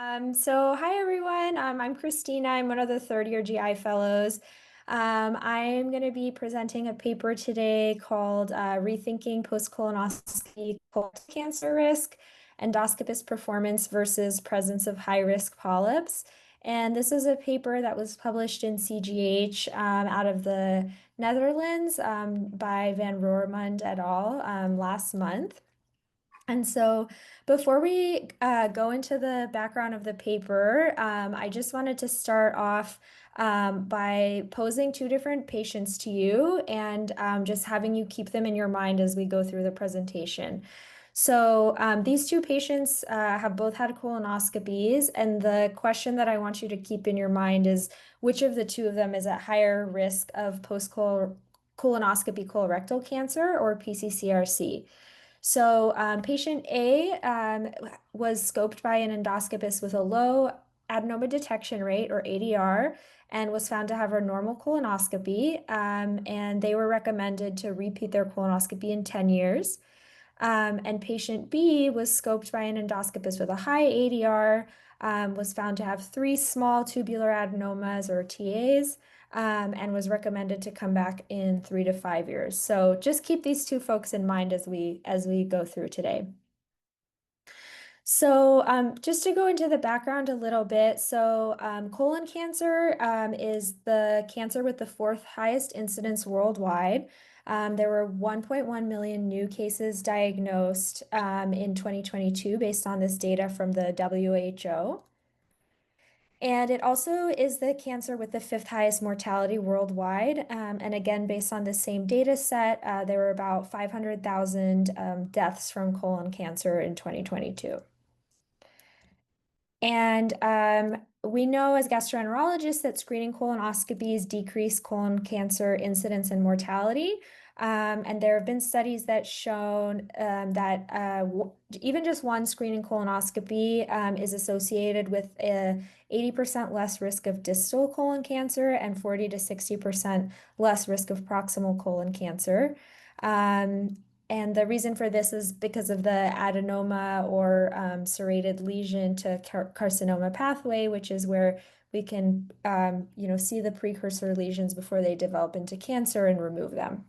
Hi everyone. I'm Christina. I'm one of the third-year GI fellows. I'm going to be presenting a paper today called Rethinking Post-Colonoscopy Colon Cancer Risk, Endoscopist Performance versus Presence of High-Risk Polyps. And this is a paper that was published in CGH out of the Netherlands by Van Roermond et al. Last month. And so before we go into the background of the paper, I just wanted to start off by posing two different patients to you and just having you keep them in your mind as we go through the presentation. So these two patients have both had colonoscopies, and the question that I want you to keep in your mind is which of the two of them is at higher risk of post-colonoscopy colorectal cancer or PCCRC? So, patient A was scoped by an endoscopist with a low adenoma detection rate, or ADR, and was found to have a normal colonoscopy. And they were recommended to repeat their colonoscopy in 10 years. And patient B was scoped by an endoscopist with a high ADR, was found to have three small tubular adenomas, or TAs, and was recommended to come back in 3 to 5 years. So just keep these two folks in mind as we go through today. So just to go into the background a little bit, so colon cancer is the cancer with the fourth highest incidence worldwide. There were 1.1 million new cases diagnosed in 2022 based on this data from the WHO. And it also is the cancer with the fifth highest mortality worldwide. And again, based on the same data set, there were about 500,000 deaths from colon cancer in 2022. And we know as gastroenterologists that screening colonoscopies decrease colon cancer incidence and mortality. And there have been studies that shown that even just one screening colonoscopy is associated with a 80% less risk of distal colon cancer and 40 to 60% less risk of proximal colon cancer. And the reason for this is because of the adenoma or serrated lesion to carcinoma pathway, which is where we can, see the precursor lesions before they develop into cancer and remove them.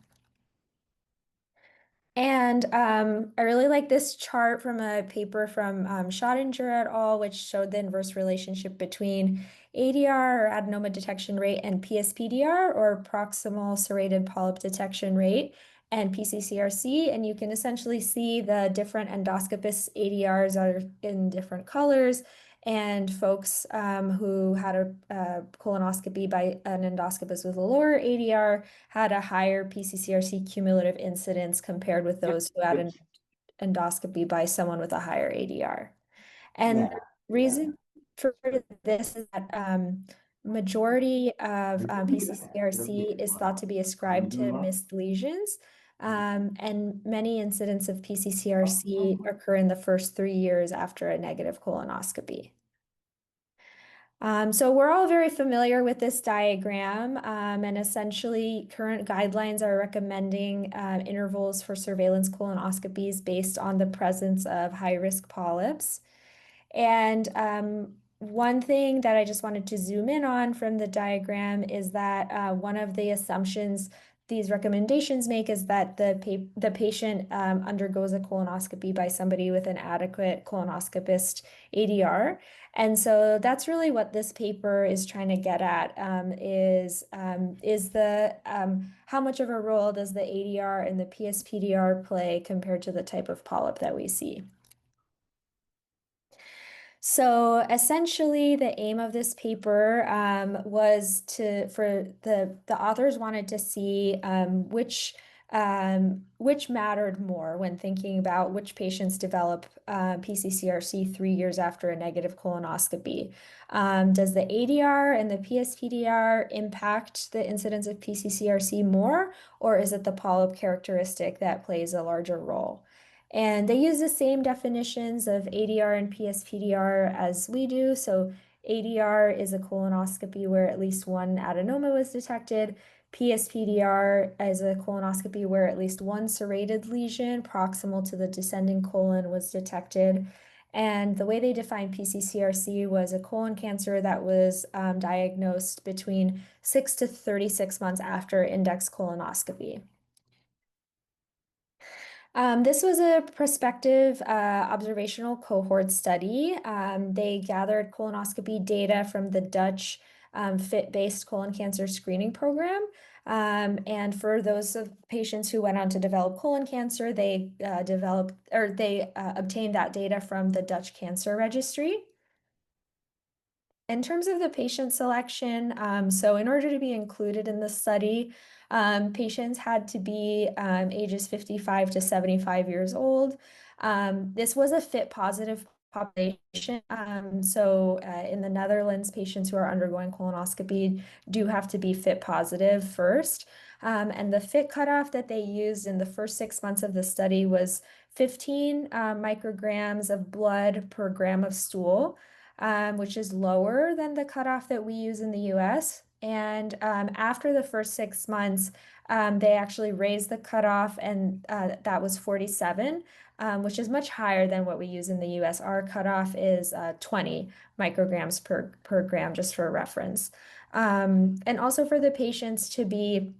And I really like this chart from a paper from Schrödinger et al., which showed the inverse relationship between ADR, or adenoma detection rate, and PSPDR, or proximal serrated polyp detection rate, and PCCRC. And you can essentially see the different endoscopists' ADRs are in different colors. And folks who had a colonoscopy by an endoscopist with a lower ADR had a higher PCCRC cumulative incidence compared with those who had an endoscopy by someone with a higher ADR. And the reason for this is that majority of PCCRC is thought to be ascribed to missed lesions. And many incidents of PCCRC occur in the first 3 years after a negative colonoscopy. So we're all very familiar with this diagram, and essentially current guidelines are recommending intervals for surveillance colonoscopies based on the presence of high-risk polyps. And one thing that I just wanted to zoom in on from the diagram is that one of the assumptions these recommendations make is that the patient undergoes a colonoscopy by somebody with an adequate colonoscopist ADR. And so that's really what this paper is trying to get at, is how much of a role does the ADR and the PSPDR play compared to the type of polyp that we see? So essentially, the aim of this paper was for the authors wanted to see which mattered more when thinking about which patients develop PCCRC 3 years after a negative colonoscopy. Does the ADR and the PSPDR impact the incidence of PCCRC more, or is it the polyp characteristic that plays a larger role? And they use the same definitions of ADR and PSPDR as we do. So ADR is a colonoscopy where at least one adenoma was detected. PSPDR is a colonoscopy where at least one serrated lesion proximal to the descending colon was detected. And the way they defined PCCRC was a colon cancer that was diagnosed between 6 to 36 months after index colonoscopy. This was a prospective observational cohort study. They gathered colonoscopy data from the Dutch FIT-based colon cancer screening program. And for those of patients who went on to develop colon cancer, they obtained that data from the Dutch Cancer Registry. In terms of the patient selection, so in order to be included in the study, patients had to be ages 55 to 75 years old. This was a FIT positive population. In the Netherlands, patients who are undergoing colonoscopy do have to be FIT positive first. And the FIT cutoff that they used in the first 6 months of the study was 15 micrograms of blood per gram of stool, which is lower than the cutoff that we use in the US. And after the first 6 months, they actually raised the cutoff, and that was 47, which is much higher than what we use in the US. Our cutoff is 20 micrograms per gram, just for reference. And also for the patients to be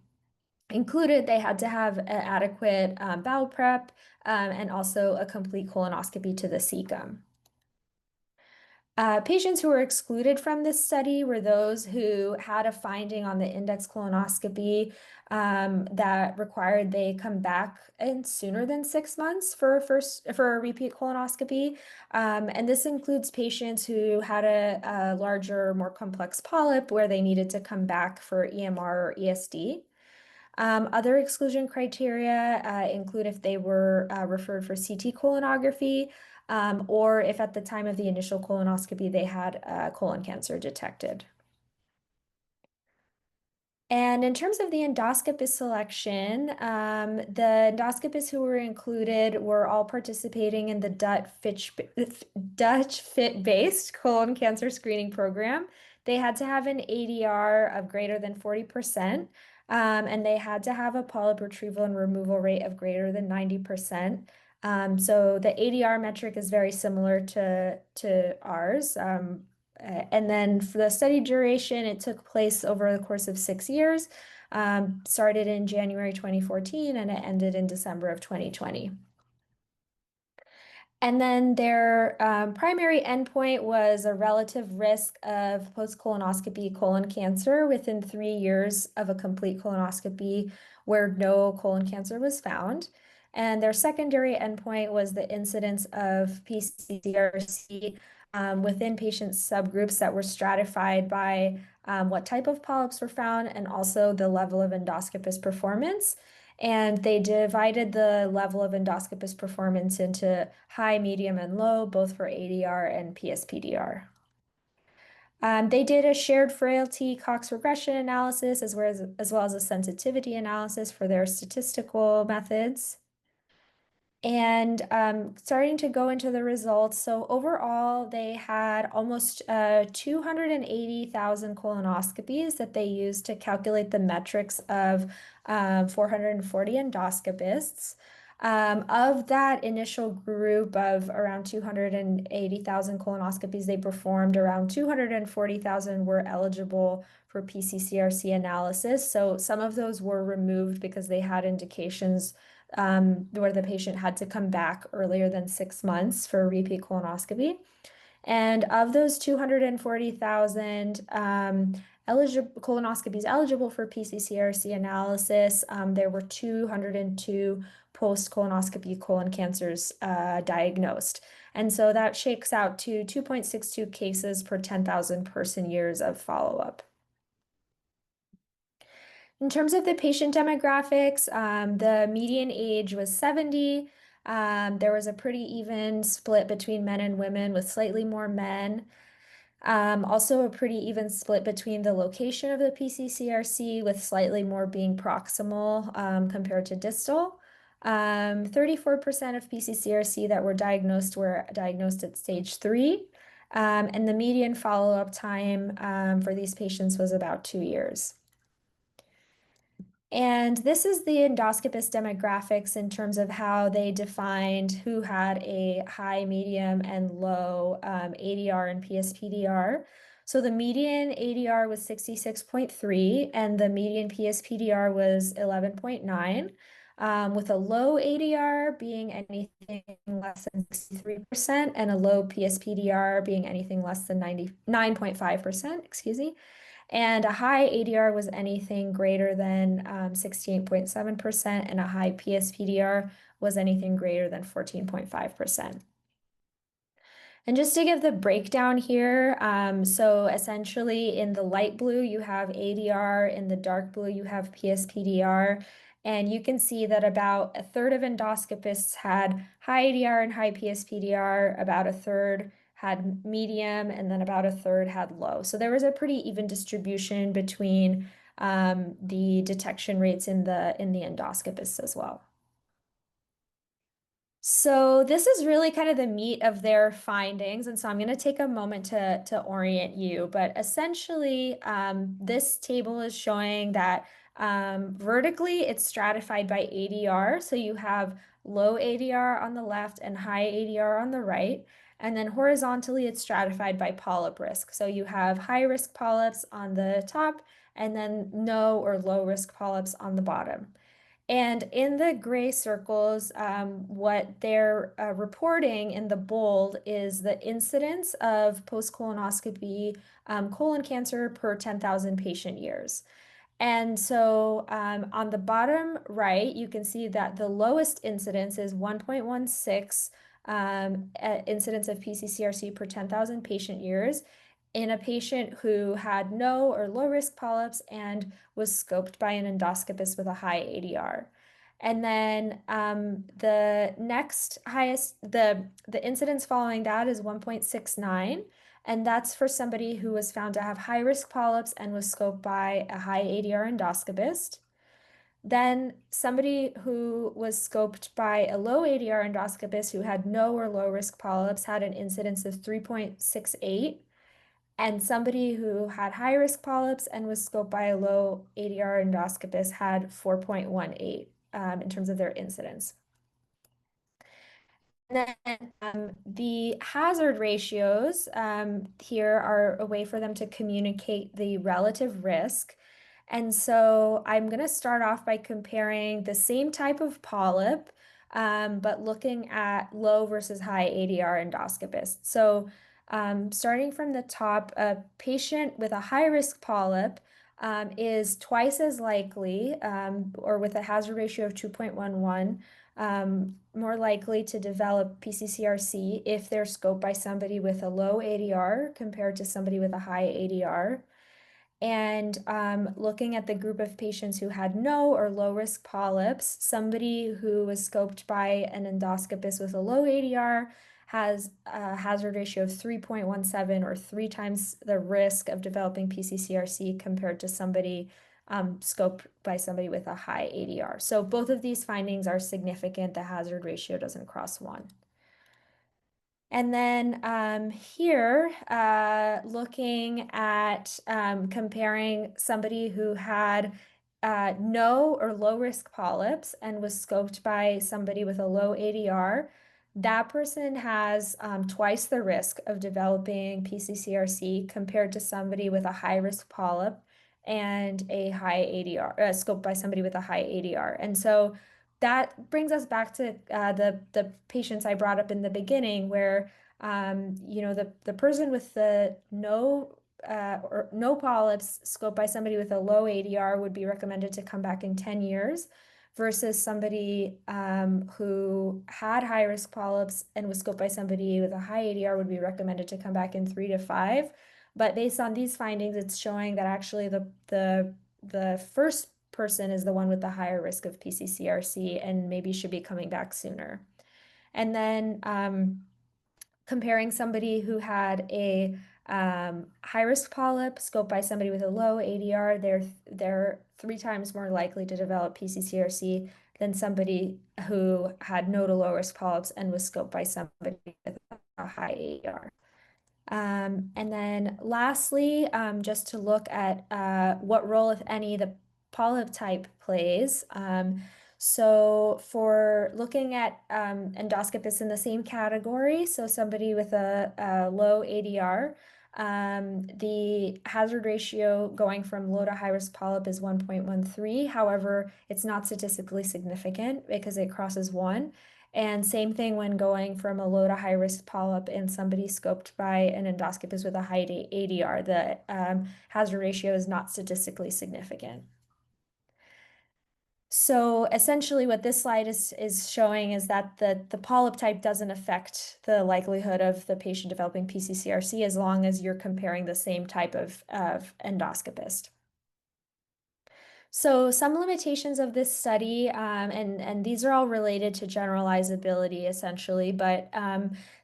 included, they had to have an adequate bowel prep and also a complete colonoscopy to the cecum. Patients who were excluded from this study were those who had a finding on the index colonoscopy that required they come back in sooner than 6 months for a repeat colonoscopy. And this includes patients who had a larger, more complex polyp where they needed to come back for EMR or ESD. Other exclusion criteria include if they were referred for CT colonography, or if at the time of the initial colonoscopy they had colon cancer detected. And in terms of the endoscopist selection, the endoscopists who were included were all participating in the Dutch FIT-based colon cancer screening program. They had to have an ADR of greater than 40%, and they had to have a polyp retrieval and removal rate of greater than 90%. So the ADR metric is very similar to ours. And then for the study duration, it took place over the course of 6 years, started in January 2014, and it ended in December of 2020. And then their primary endpoint was a relative risk of post-colonoscopy colon cancer within 3 years of a complete colonoscopy where no colon cancer was found. And their secondary endpoint was the incidence of PCCRC within patient subgroups that were stratified by what type of polyps were found and also the level of endoscopist performance. And they divided the level of endoscopist performance into high, medium, and low, both for ADR and PSPDR. They did a shared frailty Cox regression analysis as well as a sensitivity analysis for their statistical methods. And starting to go into the results, so overall, they had almost 280,000 colonoscopies that they used to calculate the metrics of 440 endoscopists. Of that initial group of around 280,000 colonoscopies they performed, around 240,000 were eligible for PCCRC analysis. So some of those were removed because they had indications where the patient had to come back earlier than 6 months for a repeat colonoscopy. And of those 240,000 colonoscopies eligible for PCCRC analysis, there were 202 post-colonoscopy colon cancers diagnosed. And so that shakes out to 2.62 cases per 10,000 person years of follow-up. In terms of the patient demographics, the median age was 70. There was a pretty even split between men and women, with slightly more men. Also, a pretty even split between the location of the PCCRC, with slightly more being proximal compared to distal. 34% of PCCRC that were diagnosed at stage 3. And the median follow-up time for these patients was about 2 years. And this is the endoscopist demographics in terms of how they defined who had a high, medium, and low ADR and PSPDR. So the median ADR was 66.3, and the median PSPDR was 11.9, with a low ADR being anything less than 63%, and a low PSPDR being anything less than 99.5%, excuse me. And a high ADR was anything greater than 68.7%, and a high PSPDR was anything greater than 14.5%. And just to give the breakdown here, so essentially in the light blue, you have ADR, in the dark blue, you have PSPDR. And you can see that about a third of endoscopists had high ADR and high PSPDR, about a third had medium, and then about a third had low. So there was a pretty even distribution between the detection rates in the endoscopists as well. So this is really kind of the meat of their findings, and so I'm going to take a moment to orient you. But essentially, this table is showing that vertically it's stratified by ADR. So you have low ADR on the left and high ADR on the right. And then horizontally it's stratified by polyp risk. So you have high risk polyps on the top, and then no or low risk polyps on the bottom. And in the gray circles, what they're reporting in the bold is the incidence of post-colonoscopy colon cancer per 10,000 patient years. And so on the bottom right, you can see that the lowest incidence is 1.16 incidence of PCCRC per 10,000 patient years in a patient who had no or low risk polyps and was scoped by an endoscopist with a high ADR. And then the next highest, the incidence following that is 1.69. And that's for somebody who was found to have high risk polyps and was scoped by a high ADR endoscopist. Then somebody who was scoped by a low ADR endoscopist who had no or low risk polyps had an incidence of 3.68. And somebody who had high risk polyps and was scoped by a low ADR endoscopist had 4.18 in terms of their incidence. And then the hazard ratios here are a way for them to communicate the relative risk. And so I'm going to start off by comparing the same type of polyp, but looking at low versus high ADR endoscopists. So starting from the top, a patient with a high risk polyp is twice as likely, or with a hazard ratio of 2.11, more likely to develop PCCRC if they're scoped by somebody with a low ADR compared to somebody with a high ADR. And looking at the group of patients who had no or low risk polyps, somebody who was scoped by an endoscopist with a low ADR has a hazard ratio of 3.17, or 3 times the risk of developing PCCRC compared to somebody scoped by somebody with a high ADR. So both of these findings are significant. The hazard ratio doesn't cross 1. And then here, looking at comparing somebody who had no or low risk polyps and was scoped by somebody with a low ADR, that person has twice the risk of developing PCCRC compared to somebody with a high risk polyp and a high ADR, scoped by somebody with a high ADR. And so that brings us back to the patients I brought up in the beginning, where the person with the no or no polyps scoped by somebody with a low ADR would be recommended to come back in 10 years, versus somebody who had high risk polyps and was scoped by somebody with a high ADR would be recommended to come back in 3 to 5. But based on these findings, it's showing that actually the first person is the one with the higher risk of PCCRC and maybe should be coming back sooner. And then comparing somebody who had a high risk polyp scoped by somebody with a low ADR, they're 3 times more likely to develop PCCRC than somebody who had no to low risk polyps and was scoped by somebody with a high ADR. And then lastly, just to look at what role, if any, the polyp type plays. So for looking at endoscopists in the same category, so somebody with a low ADR, the hazard ratio going from low to high risk polyp is 1.13. However, it's not statistically significant because it crosses 1. And same thing when going from a low to high risk polyp in somebody scoped by an endoscopist with a high ADR. The hazard ratio is not statistically significant. So essentially what this slide is showing is that the polyp type doesn't affect the likelihood of the patient developing PCCRC as long as you're comparing the same type of endoscopist. So some limitations of this study, and these are all related to generalizability essentially, but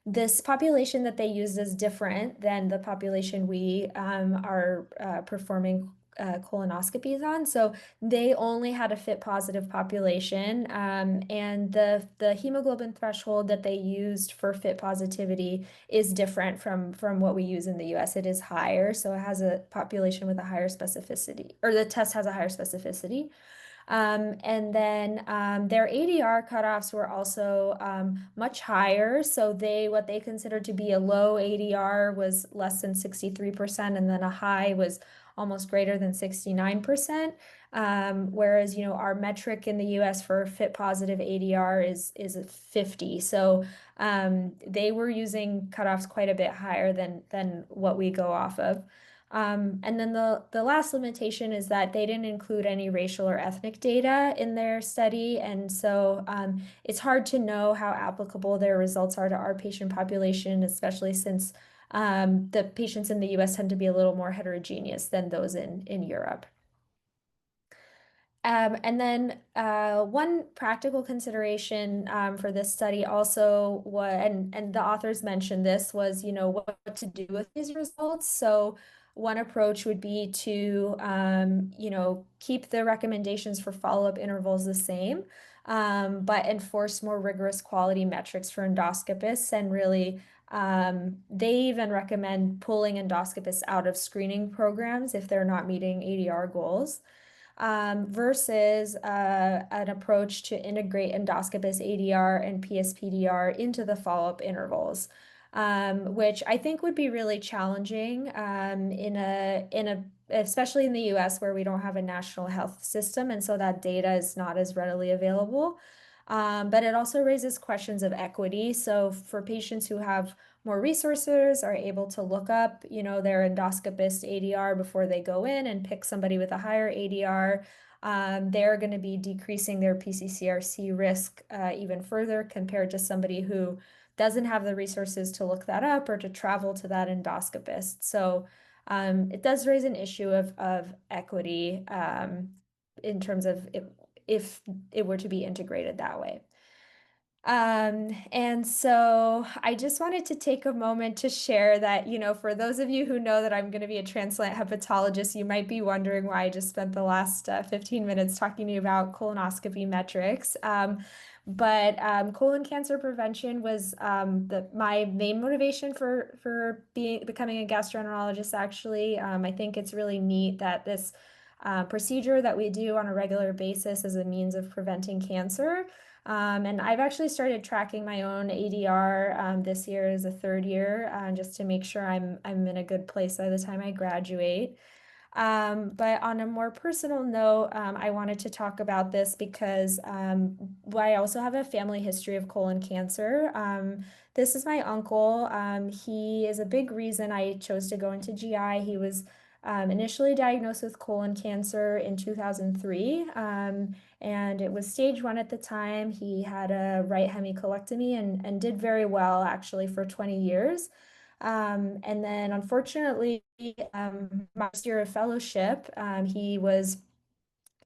this population that they used is different than the population we are performing colonoscopies on. So they only had a FIT positive population, and the hemoglobin threshold that they used for FIT positivity is different from what we use in the US. It is higher, so it has a population with a higher specificity, or the test has a higher specificity. And then their ADR cutoffs were also much higher. So what they considered to be a low ADR was less than 63%, and then a high was almost greater than 69%. Whereas, our metric in the US for FIT positive ADR is 50. So they were using cutoffs quite a bit higher than what we go off of. And then the last limitation is that they didn't include any racial or ethnic data in their study. And so it's hard to know how applicable their results are to our patient population, especially since the patients in the US tend to be a little more heterogeneous than those in Europe. And then one practical consideration for this study also and the authors mentioned this was, what to do with these results. So one approach would be to, keep the recommendations for follow-up intervals the same, but enforce more rigorous quality metrics for endoscopists. And really, they even recommend pulling endoscopists out of screening programs if they're not meeting ADR goals. Versus an approach to integrate endoscopist ADR and PSPDR into the follow-up intervals, which I think would be really challenging especially in the US where we don't have a national health system, and so that data is not as readily available. But it also raises questions of equity. So for patients who have more resources are able to look up, their endoscopist ADR before they go in and pick somebody with a higher ADR, they're going to be decreasing their PCCRC risk even further compared to somebody who doesn't have the resources to look that up or to travel to that endoscopist. So it does raise an issue of equity in terms of if it were to be integrated that way. And so I just wanted to take a moment to share that, for those of you who know that I'm going to be a transplant hepatologist, you might be wondering why I just spent the last 15 minutes talking to you about colonoscopy metrics. But colon cancer prevention was my main motivation for becoming a gastroenterologist, actually. I think it's really neat that this procedure that we do on a regular basis is a means of preventing cancer. And I've actually started tracking my own ADR this year is the third year, just to make sure I'm in a good place by the time I graduate. But on a more personal note, I wanted to talk about this because I also have a family history of colon cancer. This is my uncle. He is a big reason I chose to go into GI. He was initially diagnosed with colon cancer in 2003, and it was stage 1 at the time. He had a right hemicolectomy and did very well, actually, for 20 years. And then unfortunately, my first year of fellowship, he was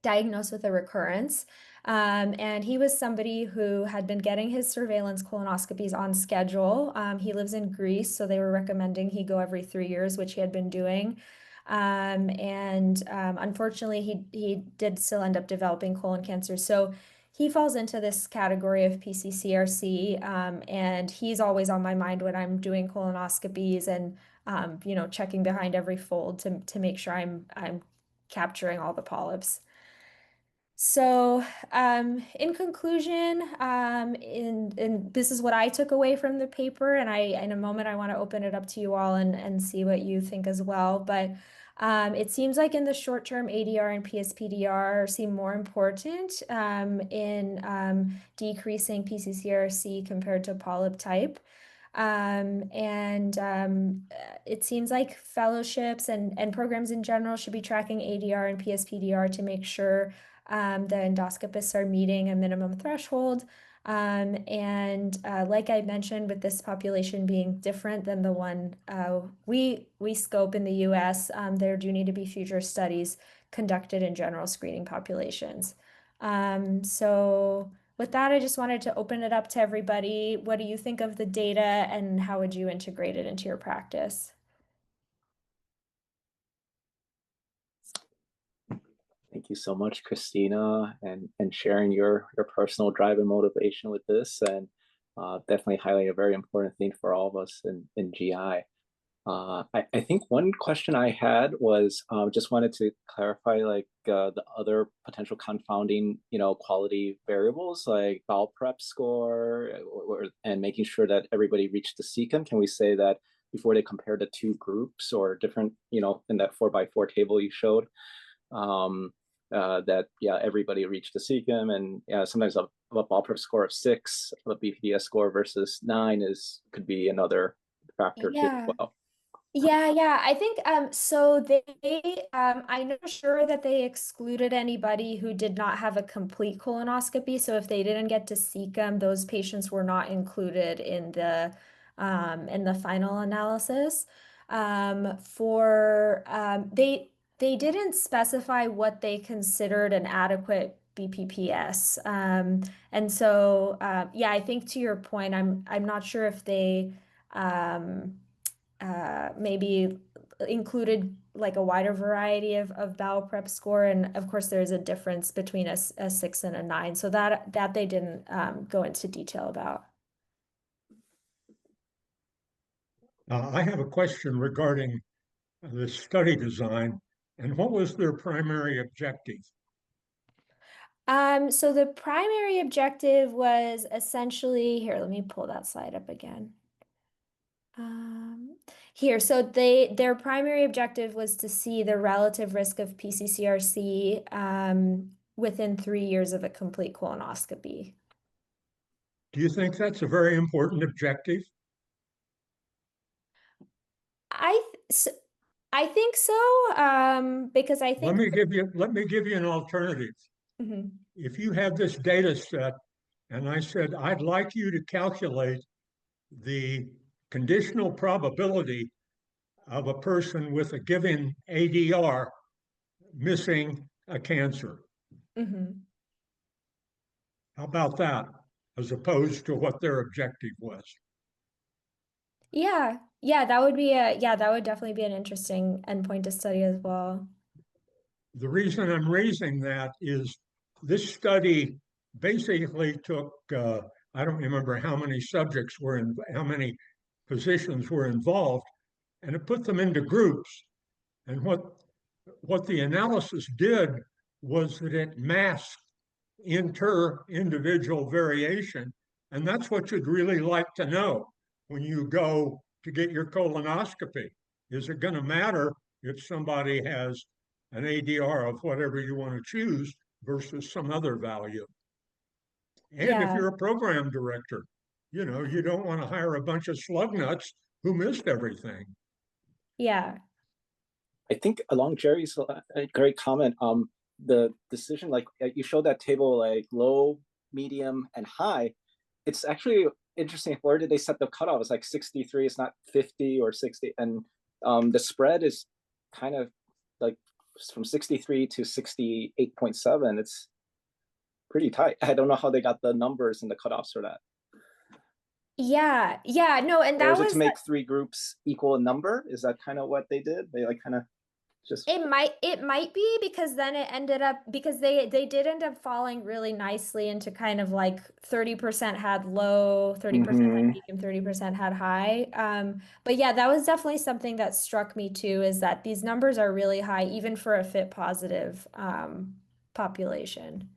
diagnosed with a recurrence. And he was somebody who had been getting his surveillance colonoscopies on schedule. He lives in Greece, so they were recommending he go every 3 years, which he had been doing. And unfortunately, he did still end up developing colon cancer. So he falls into this category of PCCRC, and he's always on my mind when I'm doing colonoscopies and checking behind every fold to make sure I'm capturing all the polyps. So, in conclusion, this is what I took away from the paper, and in a moment, I want to open it up to you all and see what you think as well. But it seems like in the short term, ADR and PSPDR seem more important in decreasing PCCRC compared to polyp type. It seems like fellowships and programs in general should be tracking ADR and PSPDR to make sure the endoscopists are meeting a minimum threshold. Like I mentioned, with this population being different than the one we scope in the US, there do need to be future studies conducted in general screening populations. So with that, I just wanted to open it up to everybody. What do you think of the data and how would you integrate it into your practice? Thank you so much, Christina, and sharing your personal drive and motivation with this, and definitely highlighting a very important thing for all of us in GI. I think one question I had was just wanted to clarify like the other potential confounding, quality variables like bowel prep score and making sure that everybody reached the CECAM. Can we say that before they compare the two groups or different, in that 4x4 table you showed, that everybody reached the CECAM, and sometimes a ball prep score of 6, a BPDS score versus 9 could be another factor too as Yeah. well. Yeah. I think so I know for sure that they excluded anybody who did not have a complete colonoscopy. So if they didn't get to CECAM, those patients were not included in the final analysis. They didn't specify what they considered an adequate BPPS. Yeah, I think to your point, I'm not sure if they maybe included like a wider variety of bowel prep score. And of course, there's a difference between a 6 and a 9. So that they didn't go into detail about. I have a question regarding the study design and what was their primary objective? So the primary objective was essentially, here, let me pull that slide up again. Here, so their primary objective was to see the relative risk of PCCRC within 3 years of a complete colonoscopy. Do you think that's a very important objective? I th I think so, because I Let think. me give you an alternative. Mhm. If you had this data set and I said, I'd like you to calculate the conditional probability of a person with a given ADR missing a cancer. Mhm. How about that, as opposed to what their objective was? Yeah, that would definitely be an interesting endpoint to study as well. The reason I'm raising that is this study basically took, I don't remember how many subjects were in, how many physicians were involved, and it put them into groups. And what the analysis did was that it masked inter-individual variation. And that's what you'd really like to know when you go to get your colonoscopy. Is it going to matter if somebody has an ADR of whatever you want to choose versus some other value? And if Yeah, you're a program director, you don't want to hire a bunch of slug nuts who missed everything. yeah. I think along Jerry's great comment, the decision, like you showed that table, like low, medium, and high. It's actually interesting. Where did they set the cutoff? It's like 63. It's not 50 or 60, and the spread is kind of like from 63 to 68.7. It's pretty tight. I don't know how they got the numbers and the cutoffs for that. Yeah, no, and Or that is it to was make three groups equal a number? Is that kind of what they did? They like kind of just. it might be because then it ended up because they did end up falling really nicely into kind of like 30% had low, 30% had Mm-hmm. medium, 30% had high. But yeah, that was definitely something that struck me too, is that these numbers are really high even for a fit positive. population.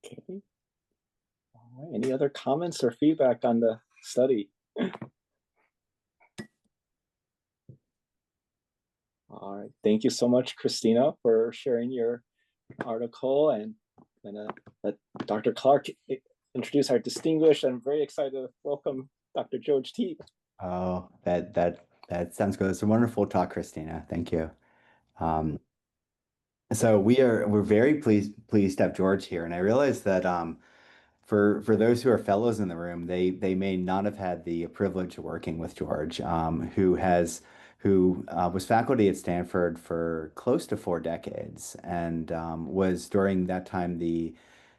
Okay. All right. Any other comments or feedback on the study? All right. Thank you so much, Christina, for sharing your article, and let Dr. Clark introduce our distinguished and very excited to welcome Dr. George T. Oh, that sounds good. It's a wonderful talk, Christina. Thank you. So we're very pleased to have George here, and I realize that for those who are fellows in the room, they may not have had the privilege of working with George, who was faculty at Stanford for close to 4 decades, and was during that time the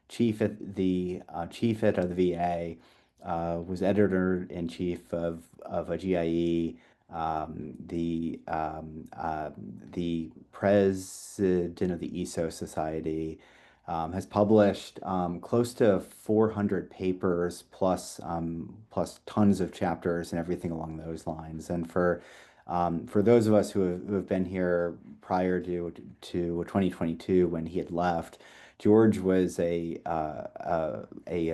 chief at the VA, was editor in chief of a GIE, the president of the ESO Society, has published close to 400 papers plus tons of chapters and everything along those lines. And for those of us who have been here prior to 2022 when he had left, George was a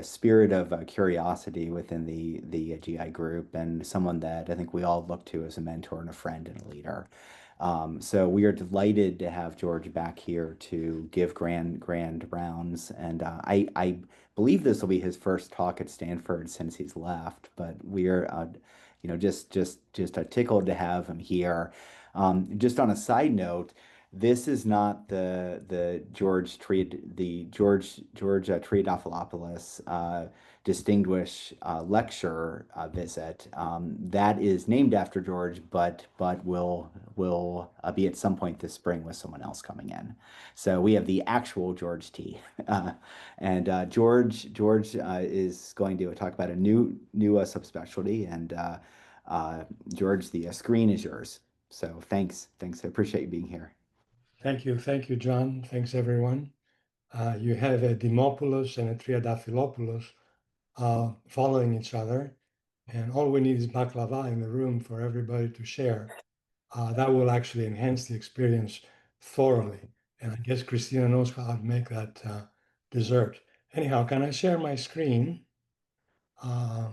spirit of curiosity within the GI group, and someone that I think we all look to as a mentor and a friend and a leader. So we are delighted to have George back here to give grand rounds, and I believe this will be his first talk at Stanford since he's left. But we're just tickled to have him here. Just on a side note, this is not the George Triadafilopoulos distinguished lecture visit. That is named after George, but will be at some point this spring with someone else coming in. So we have the actual George T. And George is going to talk about a new subspecialty. And George, the screen is yours. So thanks. I appreciate you being here. Thank you, John. Thanks, everyone. You have a Dimopoulos and a Triadafilopoulos following each other, and all we need is baklava in the room for everybody to share. That will actually enhance the experience thoroughly. And I guess Christina knows how to make that dessert. Anyhow, can I share my screen? I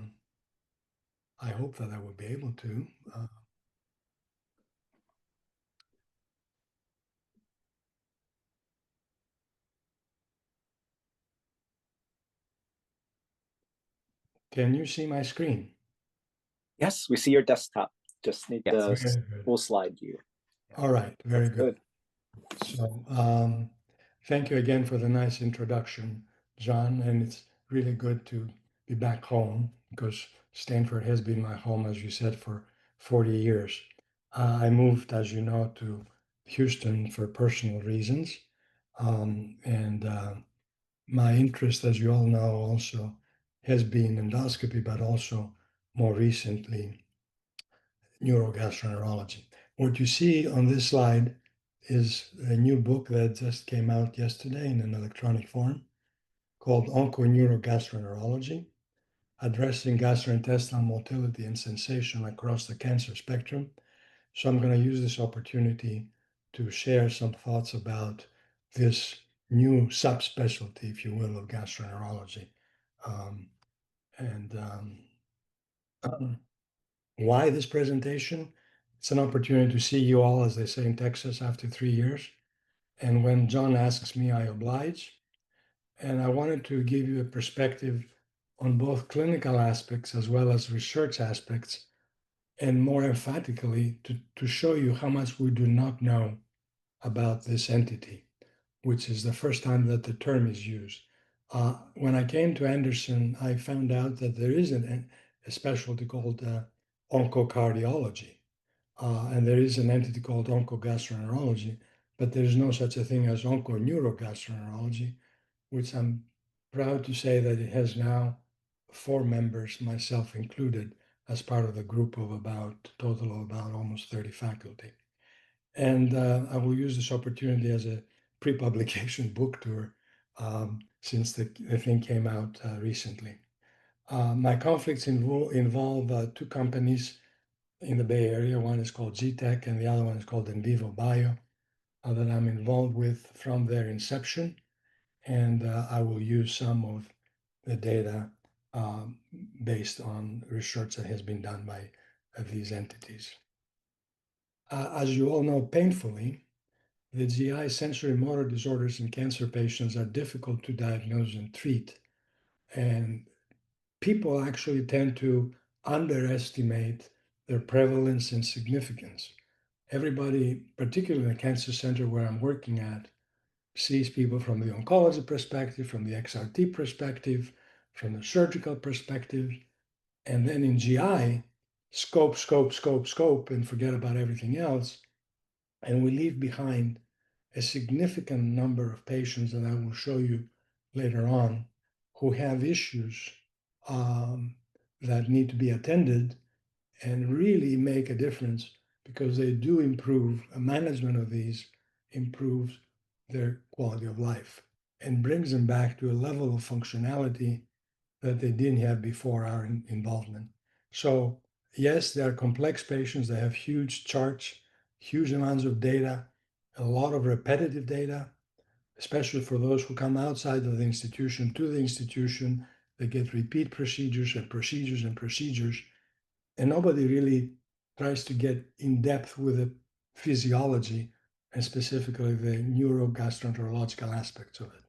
hope that I will be able to. Can you see my screen? Yes, we see your desktop. Just need the full slide view. All right, very good. So thank you again for the nice introduction, John. And it's really good to be back home because Stanford has been my home, as you said, for 40 years. I moved, as you know, to Houston for personal reasons. And my interest, as you all know, also has been endoscopy, but also more recently, neurogastroenterology. What you see on this slide is a new book that just came out yesterday in an electronic form called Onco-Neurogastroenterology, addressing gastrointestinal motility and sensation across the cancer spectrum. So I'm going to use this opportunity to share some thoughts about this new subspecialty, if you will, of gastroenterology. Why this presentation? It's an opportunity to see you all, as they say in Texas, after 3 years. And when John asks me, I oblige. And I wanted to give you a perspective on both clinical aspects as well as research aspects, and more emphatically to show you how much we do not know about this entity, which is the first time that the term is used. When I came to Anderson, I found out that there is a specialty called oncocardiology, and there is an entity called oncogastroenterology, but there is no such a thing as onco-neurogastroenterology, which I'm proud to say that it has now 4 members, myself included, as part of a group of about total of about almost 30 faculty. And I will use this opportunity as a pre-publication book tour since the thing came out recently. My conflicts involve two companies in the Bay Area. One is called GTech and the other one is called In Vivo Bio that I'm involved with from their inception. And I will use some of the data based on research that has been done by these entities. As you all know, painfully, the GI sensory motor disorders in cancer patients are difficult to diagnose and treat. And people actually tend to underestimate their prevalence and significance. Everybody, particularly in the cancer center where I'm working at, sees people from the oncology perspective, from the XRT perspective, from the surgical perspective, and then in GI, scope, scope, scope, scope, and forget about everything else. And we leave behind a significant number of patients that I will show you later on who have issues that need to be attended and really make a difference because they do improve, management of these improves their quality of life and brings them back to a level of functionality that they didn't have before our involvement. So yes, they are complex patients. They have huge charts, huge amounts of data, a lot of repetitive data, especially for those who come outside of the institution to the institution. They get repeat procedures and procedures and procedures, and nobody really tries to get in depth with the physiology and specifically the neurogastroenterological aspects of it.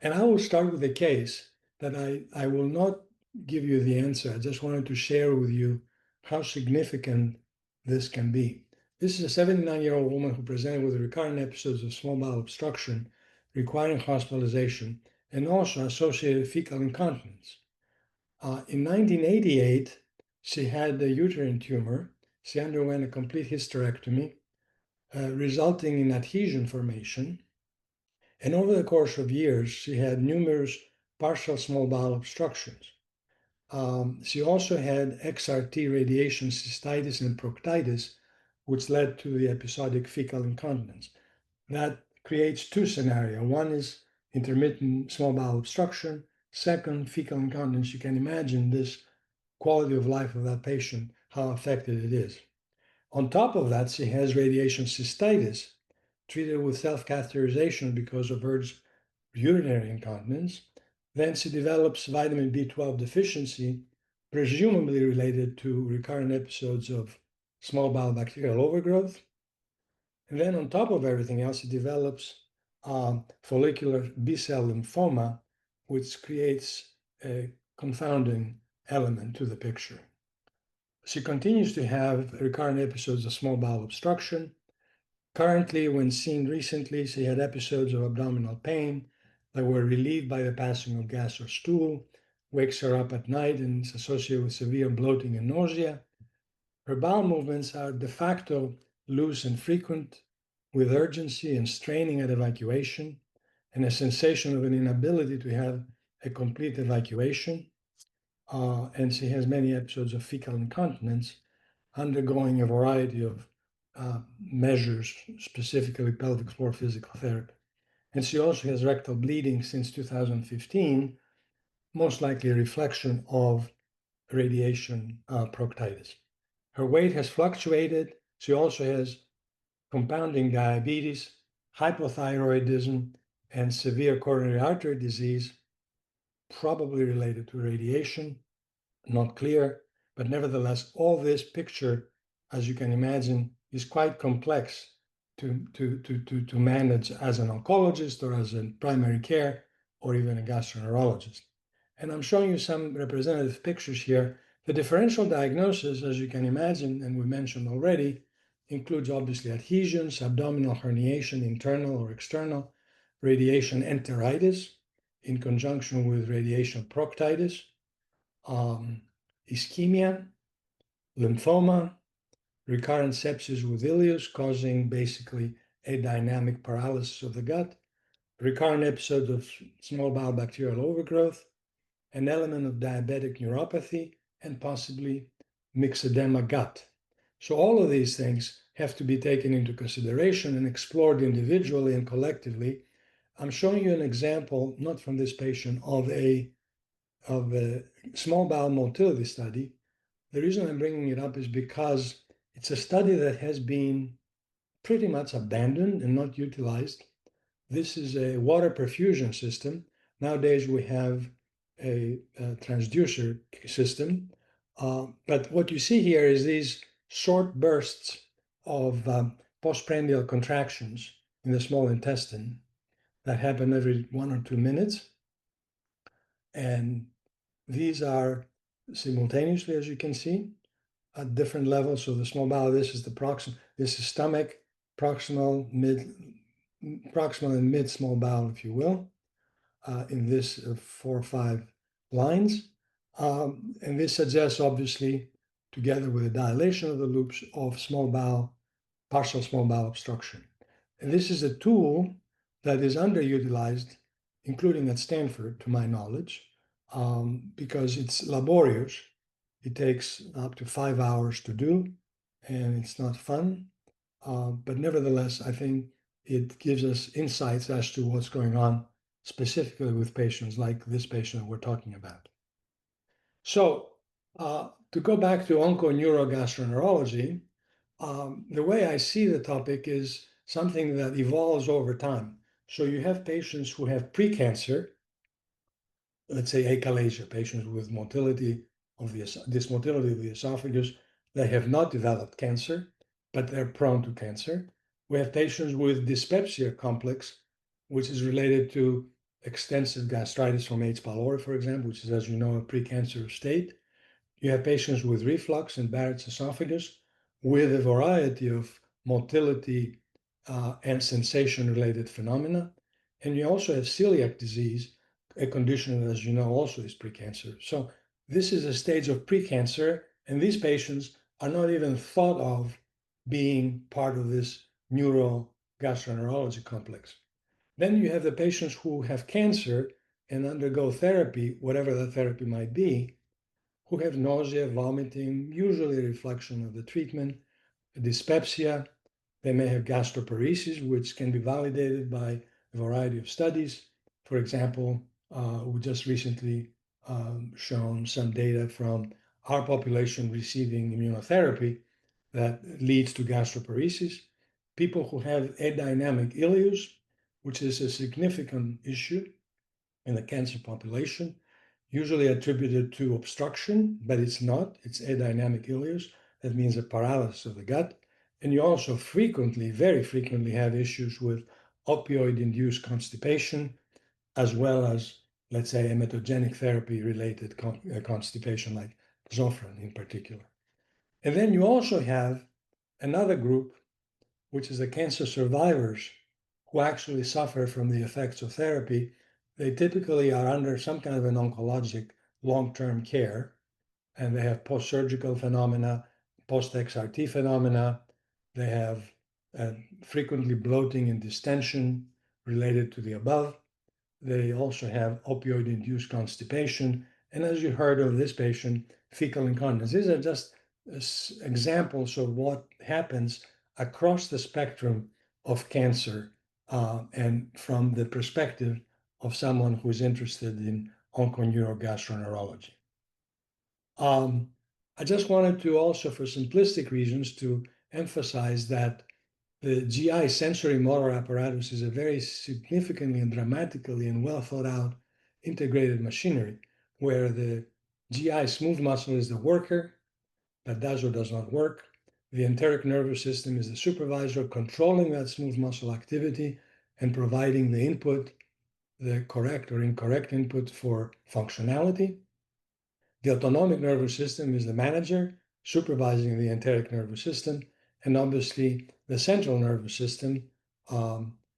And I will start with a case that I will not give you the answer. I just wanted to share with you how significant this can be. This is a 79-year-old woman who presented with recurrent episodes of small bowel obstruction requiring hospitalization and also associated fecal incontinence. In 1988, she had a uterine tumor. She underwent a complete hysterectomy, resulting in adhesion formation. And over the course of years, she had numerous partial small bowel obstructions. She also had XRT radiation cystitis and proctitis, which led to the episodic fecal incontinence. That creates two scenarios. One is intermittent small bowel obstruction. Second, fecal incontinence. You can imagine this quality of life of that patient, how affected it is. On top of that, she has radiation cystitis, treated with self-catheterization because of her urinary incontinence. Then she develops vitamin B12 deficiency, presumably related to recurrent episodes of small bowel bacterial overgrowth. And then on top of everything else, she develops follicular B-cell lymphoma, which creates a confounding element to the picture. She continues to have recurrent episodes of small bowel obstruction. Currently, when seen recently, she had episodes of abdominal pain that were relieved by the passing of gas or stool, wakes her up at night and is associated with severe bloating and nausea. Her bowel movements are de facto loose and frequent, with urgency and straining at evacuation, and a sensation of an inability to have a complete evacuation. And she has many episodes of fecal incontinence, undergoing a variety of measures, specifically pelvic floor physical therapy. And she also has rectal bleeding since 2015, most likely a reflection of radiation proctitis. Her weight has fluctuated. She also has compounding diabetes, hypothyroidism, and severe coronary artery disease, probably related to radiation, not clear, but nevertheless, all this picture, as you can imagine, is quite complex to manage as an oncologist or as a primary care or even a gastroenterologist. And I'm showing you some representative pictures here. The differential diagnosis, as you can imagine, and we mentioned already, includes obviously adhesions, abdominal herniation, internal or external, radiation enteritis in conjunction with radiation proctitis, ischemia, lymphoma, recurrent sepsis with ileus causing basically a dynamic paralysis of the gut, recurrent episodes of small bowel bacterial overgrowth, an element of diabetic neuropathy and possibly myxedema gut. So all of these things have to be taken into consideration and explored individually and collectively. I'm showing you an example, not from this patient, of a small bowel motility study. The reason I'm bringing it up is because it's a study that has been pretty much abandoned and not utilized. This is a water perfusion system. Nowadays we have a transducer system, but what you see here is these short bursts of postprandial contractions in the small intestine that happen every 1 or 2 minutes. And these are simultaneously, as you can see, at different levels. So the small bowel, this is the proximal, this is stomach, proximal and mid small bowel, if you will, in this 4 or 5 lines. And this suggests, obviously, together with the dilation of the loops of small bowel, partial small bowel obstruction. And this is a tool that is underutilized, including at Stanford, to my knowledge, because it's laborious. It takes up to 5 hours to do, and it's not fun. But nevertheless, I think it gives us insights as to what's going on specifically with patients like this patient we're talking about. So to go back to onco-neurogastroenterology, the way I see the topic is something that evolves over time. So you have patients who have precancer, let's say achalasia, patients with motility of this motility of the esophagus. They have not developed cancer, but they're prone to cancer. We have patients with dyspepsia complex, which is related to extensive gastritis from H. pylori, for example, which is, as you know, a precancerous state. You have patients with reflux and Barrett's esophagus with a variety of motility and sensation-related phenomena. And you also have celiac disease, a condition that, as you know, also is precancer. So this is a stage of precancer, and these patients are not even thought of being part of this neurogastroenterology complex. Then you have the patients who have cancer and undergo therapy, whatever that therapy might be, who have nausea, vomiting, usually a reflection of the treatment, dyspepsia. They may have gastroparesis, which can be validated by a variety of studies. For example, we just recently shown some data from our population receiving immunotherapy that leads to gastroparesis. People who have adynamic ileus, which is a significant issue in the cancer population, usually attributed to obstruction, but it's not. It's adynamic ileus. That means a paralysis of the gut. And you also frequently, very frequently, have issues with opioid-induced constipation, as well as, let's say, emetogenic therapy-related constipation, like Zofran in particular. And then you also have another group, which is the cancer survivors who actually suffer from the effects of therapy. They typically are under some kind of an oncologic long-term care, and they have post-surgical phenomena, post-XRT phenomena. They have frequently bloating and distension related to the above. They also have opioid-induced constipation. And as you heard of this patient, fecal incontinence. These are just examples of what happens across the spectrum of cancer and from the perspective of someone who is interested in onco-neurogastroenterology. I just wanted to also, for simplistic reasons, to emphasize that the GI sensory motor apparatus is a very significantly and dramatically and well thought out integrated machinery where the GI smooth muscle is the worker that does or does not work. The enteric nervous system is the supervisor controlling that smooth muscle activity and providing the input, the correct or incorrect input for functionality. The autonomic nervous system is the manager supervising the enteric nervous system. And obviously, the central nervous system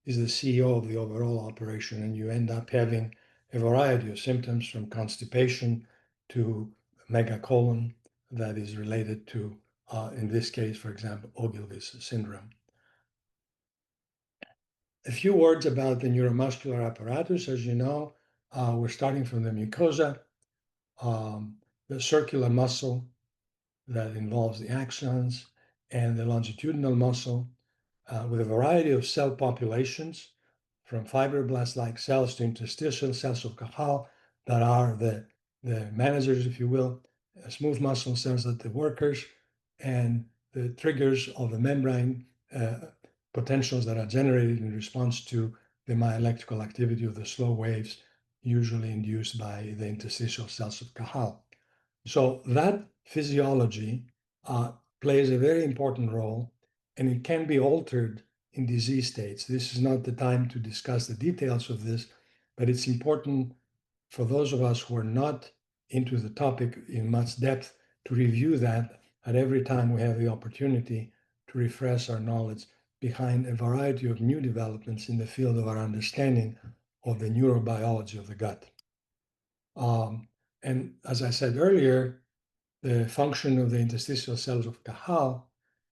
is the CEO of the overall operation. And you end up having a variety of symptoms from constipation to megacolon that is related to, in this case, for example, Ogilvy's syndrome. A few words about the neuromuscular apparatus. As you know, we're starting from the mucosa. the circular muscle that involves the axons and the longitudinal muscle with a variety of cell populations, from fibroblast-like cells to interstitial cells of Cajal that are the managers, if you will, smooth muscle cells that the workers, and the triggers of the membrane potentials that are generated in response to the myoelectrical activity of the slow waves, usually induced by the interstitial cells of Cajal. So that physiology plays a very important role, and it can be altered in disease states. This is not the time to discuss the details of this, but it's important for those of us who are not into the topic in much depth to review that at every time we have the opportunity to refresh our knowledge behind a variety of new developments in the field of our understanding of the neurobiology of the gut. And as I said earlier, the function of the interstitial cells of Cajal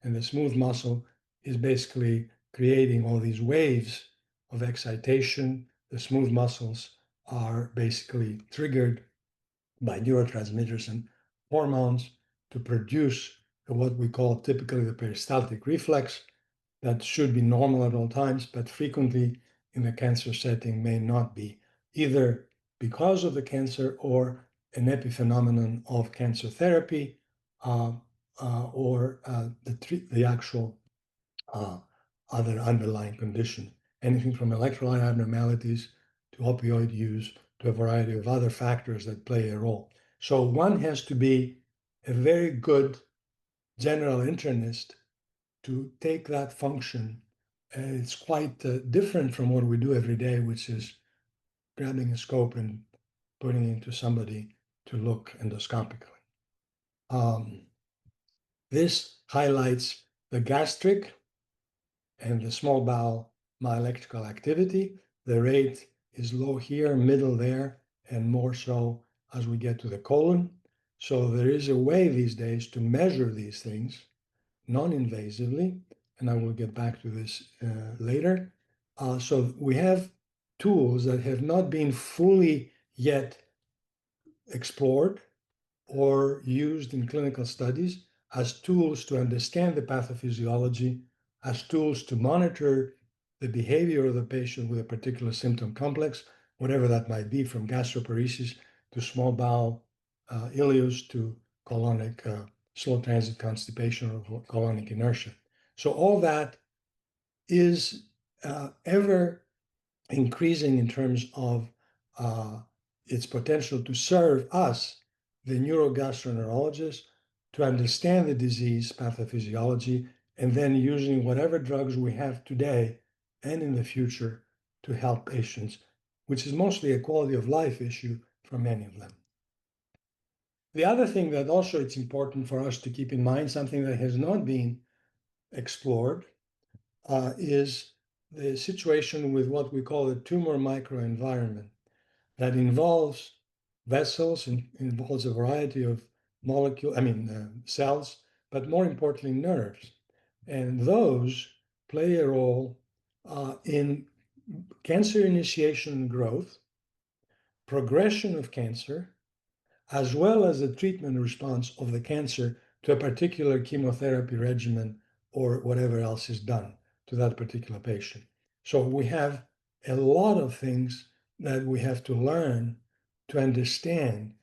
and the smooth muscle is basically creating all these waves of excitation. The smooth muscles are basically triggered by neurotransmitters and hormones to produce what we call typically the peristaltic reflex that should be normal at all times, but frequently in the cancer setting may not be, either because of the cancer or an epiphenomenon of cancer therapy or the actual other underlying condition. Anything from electrolyte abnormalities to opioid use to a variety of other factors that play a role. So one has to be a very good general internist to take that function. It's quite different from what we do every day, which is grabbing a scope and putting it into somebody to look endoscopically. This highlights the gastric and the small bowel myoelectrical activity. The rate is low here, middle there, and more so as we get to the colon. So there is a way these days to measure these things non-invasively, and I will get back to this later. So we have tools that have not been fully yet explored or used in clinical studies as tools to understand the pathophysiology, as tools to monitor the behavior of the patient with a particular symptom complex, whatever that might be, from gastroparesis to small bowel ileus to colonic slow transit constipation or colonic inertia. So all that is ever increasing in terms of its potential to serve us, the neurogastroenterologists, to understand the disease pathophysiology, and then using whatever drugs we have today and in the future to help patients, which is mostly a quality of life issue for many of them. The other thing that also it's important for us to keep in mind, something that has not been explored, is the situation with what we call the tumor microenvironment that involves vessels and involves a variety of cells, but more importantly, nerves. And those play a role in cancer initiation and growth, progression of cancer, as well as the treatment response of the cancer to a particular chemotherapy regimen or whatever else is done to that particular patient. So we have a lot of things that we have to learn to understand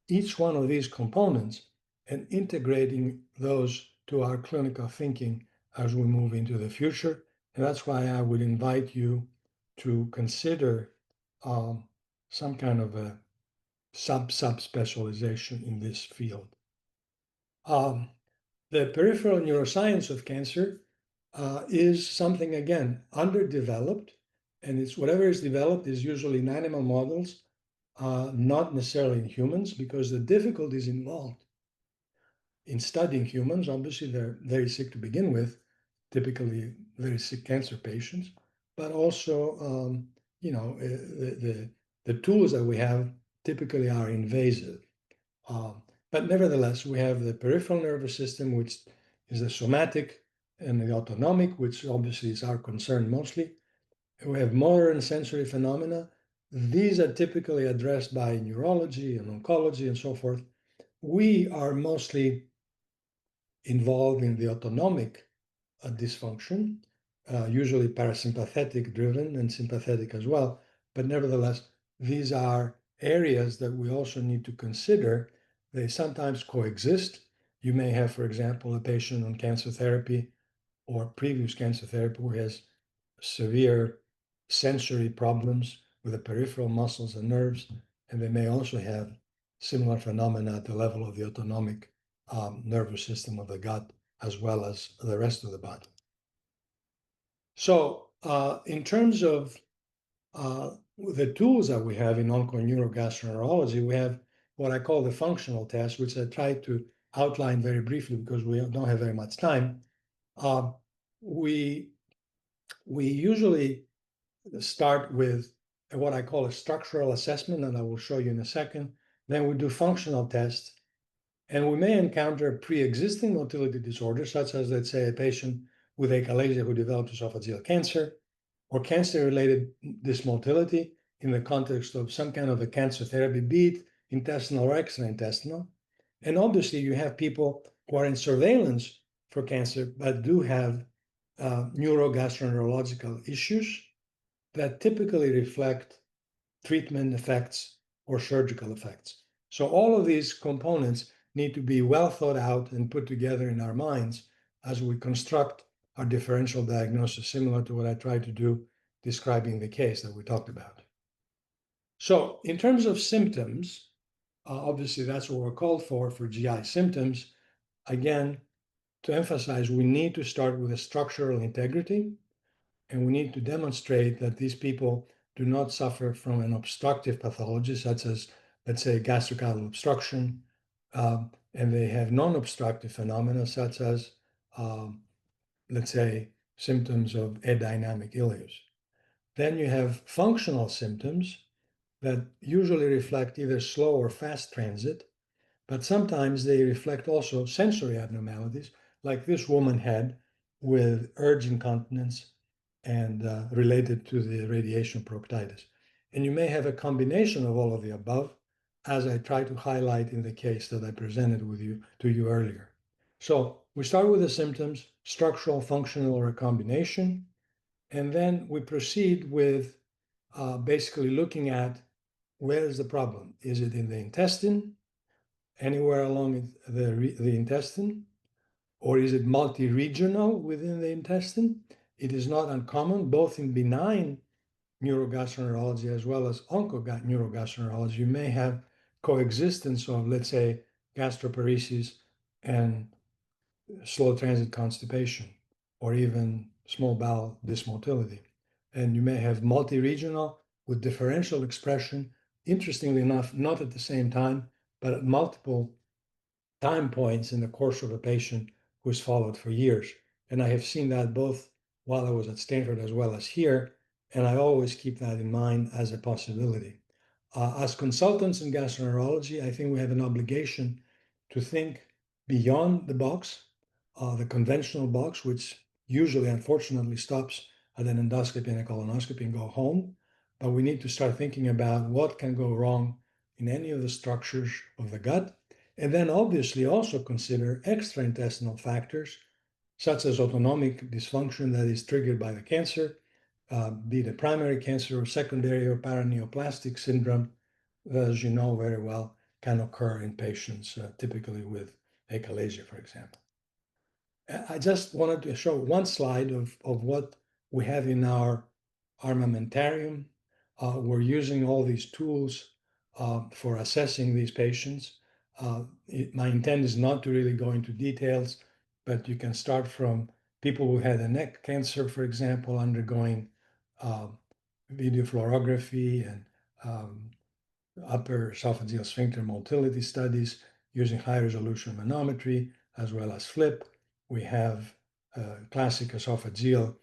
each one of these components and integrating those to our clinical thinking as we move into the future. And that's why I would invite you to consider some kind of a sub-subspecialization in this field. The peripheral neuroscience of cancer is something, again, underdeveloped, and it's whatever is developed is usually in animal models, not necessarily in humans, because the difficulties involved in studying humans, obviously they're very sick to begin with, typically very sick cancer patients, but also, the tools that we have typically are invasive. But nevertheless, we have the peripheral nervous system, which is the somatic and the autonomic, which obviously is our concern mostly. And we have motor and sensory phenomena. These are typically addressed by neurology and oncology and so forth. we are mostly involved in the autonomic dysfunction, usually parasympathetic driven and sympathetic as well. But nevertheless, these are areas that we also need to consider. They sometimes coexist. You may have, for example, a patient on cancer therapy or previous cancer therapy who has severe sensory problems with the peripheral muscles and nerves, and they may also have similar phenomena at the level of the autonomic nervous system of the gut as well as the rest of the body. So in terms of the tools that we have in onco-neurogastroenterology, we have what I call the functional test, which I tried to outline very briefly because we don't have very much time. We usually start with what I call a structural assessment, and I will show you in a second. Then we do functional tests, and we may encounter pre-existing motility disorders, such as, let's say, a patient with achalasia who develops esophageal cancer, or cancer-related dysmotility in the context of some kind of a cancer therapy, be it intestinal or extraintestinal. And obviously, you have people who are in surveillance for cancer but do have neurogastroenterological issues that typically reflect treatment effects or surgical effects. So all of these components need to be well thought out and put together in our minds as we construct our differential diagnosis, similar to what I tried to do describing the case that we talked about. So in terms of symptoms, obviously that's what we're called for GI symptoms. Again, to emphasize, we need to start with a structural integrity, and we need to demonstrate that these people do not suffer from an obstructive pathology, such as, let's say, gastric outlet obstruction, and they have non-obstructive phenomena, such as, let's say, symptoms of adynamic ileus. Then you have functional symptoms that usually reflect either slow or fast transit, but sometimes they reflect also sensory abnormalities, like this woman had with urge incontinence and related to the radiation proctitis. And you may have a combination of all of the above, as I tried to highlight in the case that I presented to you earlier. So we start with the symptoms, structural, functional, or a combination, and then we proceed with basically looking at where is the problem. Is it in the intestine, anywhere along the intestine, or is it multi-regional within the intestine? It is not uncommon, both in benign neurogastroenterology as well as onco-neurogastroenterology. You may have coexistence of, let's say, gastroparesis and slow transit constipation, or even small bowel dysmotility. And you may have multi-regional with differential expression, interestingly enough, not at the same time, but at multiple time points in the course of a patient who's followed for years. And I have seen that both while I was at Stanford as well as here, and I always keep that in mind as a possibility. As consultants in gastroenterology, I think we have an obligation to think beyond the box, the conventional box, which usually, unfortunately, stops at an endoscopy and a colonoscopy and go home. But we need to start thinking about what can go wrong in any of the structures of the gut, and then obviously also consider extraintestinal factors, such as autonomic dysfunction that is triggered by the cancer, be it a primary cancer or secondary or paraneoplastic syndrome, that, as you know very well, can occur in patients typically with achalasia, for example. I just wanted to show one slide of what we have in our armamentarium. We're using all these tools for assessing these patients. My intent is not to really go into details, but you can start from people who had a neck cancer, for example, undergoing video fluorography and upper esophageal sphincter motility studies using high resolution manometry, as well as FLIP. We have classic esophageal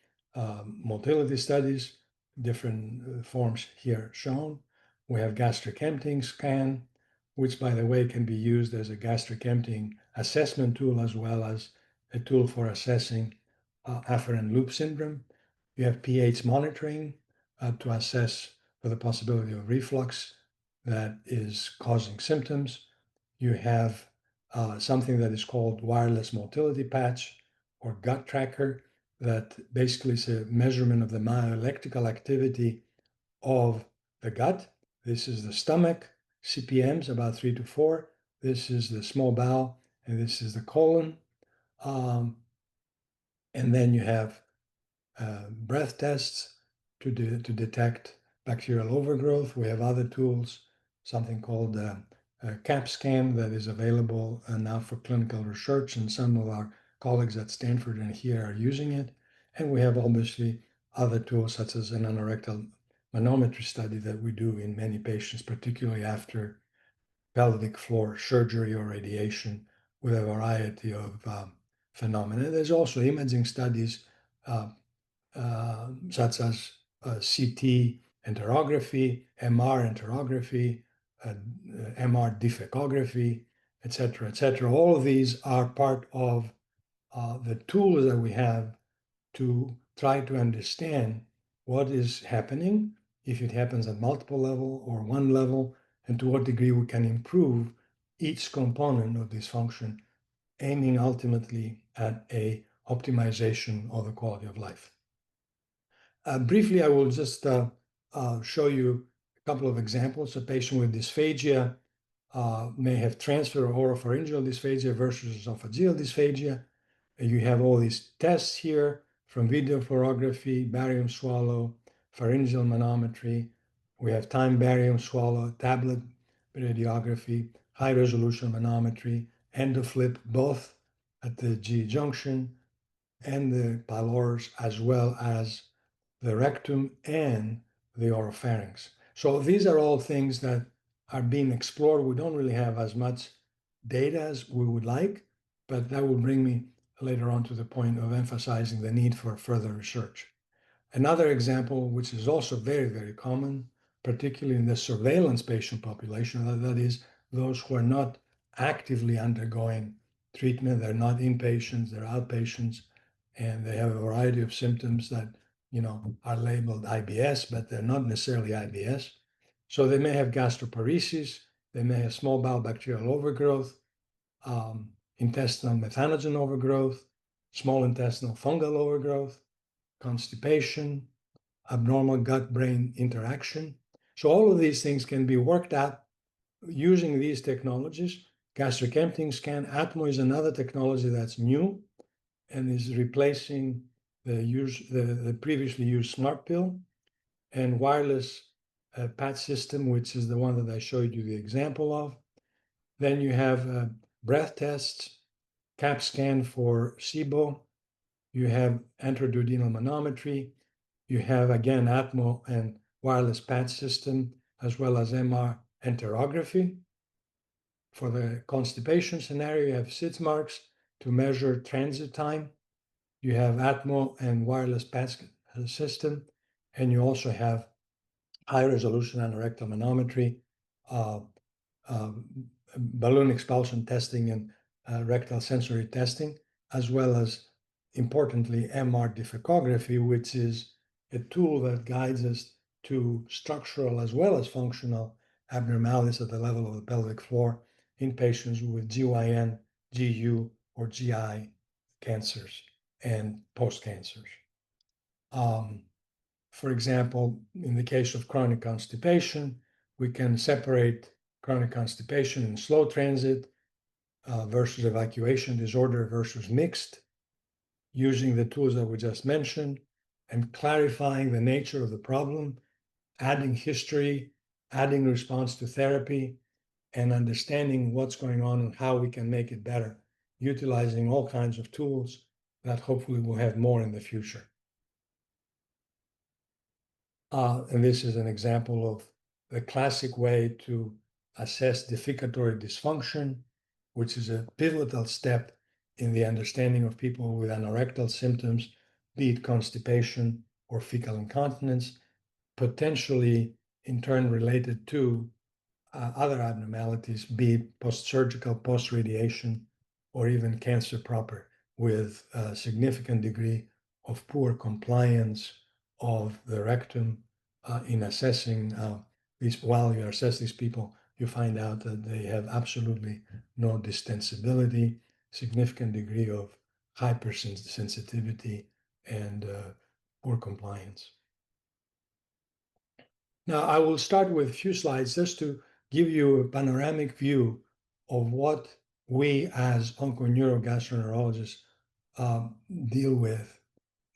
motility studies, different forms here shown. We have gastric emptying scan, which, by the way, can be used as a gastric emptying assessment tool as well as a tool for assessing afferent loop syndrome. You have pH monitoring to assess for the possibility of reflux that is causing symptoms. you have something that is called wireless motility patch or gut tracker that basically is a measurement of the myoelectrical activity of the gut. This is the stomach, CPMs about 3 to 4. This is the small bowel, and this is the colon. And then you have breath tests to detect bacterial overgrowth. We have other tools, something called CAP scan that is available now for clinical research, and some of our colleagues at Stanford and here are using it. And we have obviously other tools such as an anorectal manometry study that we do in many patients, particularly after pelvic floor surgery or radiation, with a variety of phenomena. There's also imaging studies such as CT enterography, MR enterography, MR defecography, etc., etc. All of these are part of the tools that we have to try to understand what is happening, if it happens at multiple level or one level, and to what degree we can improve each component of this function, aiming ultimately at a optimization of the quality of life. Briefly, I will just show you a couple of examples. A patient with dysphagia may have transfer or oropharyngeal dysphagia versus esophageal dysphagia. You have all these tests here from video fluorography, barium swallow, pharyngeal manometry. We have time barium swallow, tablet radiography, high resolution manometry, endoflip, both at the G junction and the pylorus, as well as the rectum and the oropharynx. So these are all things that are being explored. We don't really have as much data as we would like, but that will bring me later on to the point of emphasizing the need for further research. Another example, which is also very, very common, particularly in the surveillance patient population, that is those who are not actively undergoing treatment, they're not inpatients, they're outpatients, and they have a variety of symptoms that are labeled IBS, but they're not necessarily IBS. So they may have gastroparesis, they may have small bowel bacterial overgrowth, intestinal methanogen overgrowth, small intestinal fungal overgrowth, constipation, abnormal gut-brain interaction. So all of these things can be worked out using these technologies. Gastric emptying scan, ATMO is another technology that's new and is replacing the previously used smart pill, and wireless patch system, which is the one that I showed you the example of. Then you have breath tests, CAP scan for SIBO. You have intraduodenal manometry. You have, again, ATMO and wireless patch system, as well as MR enterography. For the constipation scenario, you have SIDS marks to measure transit time. You have ATMO and wireless patch system, and you also have high-resolution anorectal manometry, balloon expulsion testing, and rectal sensory testing, as well as, importantly, MR defecography, which is a tool that guides us to structural as well as functional abnormalities at the level of the pelvic floor in patients with GYN, GU, or GI cancers and post-cancers. For example, in the case of chronic constipation, we can separate chronic constipation in slow transit versus evacuation disorder versus mixed, using the tools that we just mentioned and clarifying the nature of the problem, adding history, adding response to therapy, and understanding what's going on and how we can make it better, utilizing all kinds of tools that hopefully we'll have more in the future. And this is an example of the classic way to assess defecatory dysfunction, which is a pivotal step in the understanding of people with anorectal symptoms, be it constipation or fecal incontinence, potentially in turn related to other abnormalities, be it post-surgical, post-radiation, or even cancer proper, with a significant degree of poor compliance of the rectum in assessing these. While you assess these people, you find out that they have absolutely no distensibility, significant degree of hypersensitivity, and poor compliance. Now, I will start with a few slides just to give you a panoramic view of what we as onco-neurogastroenterologists deal with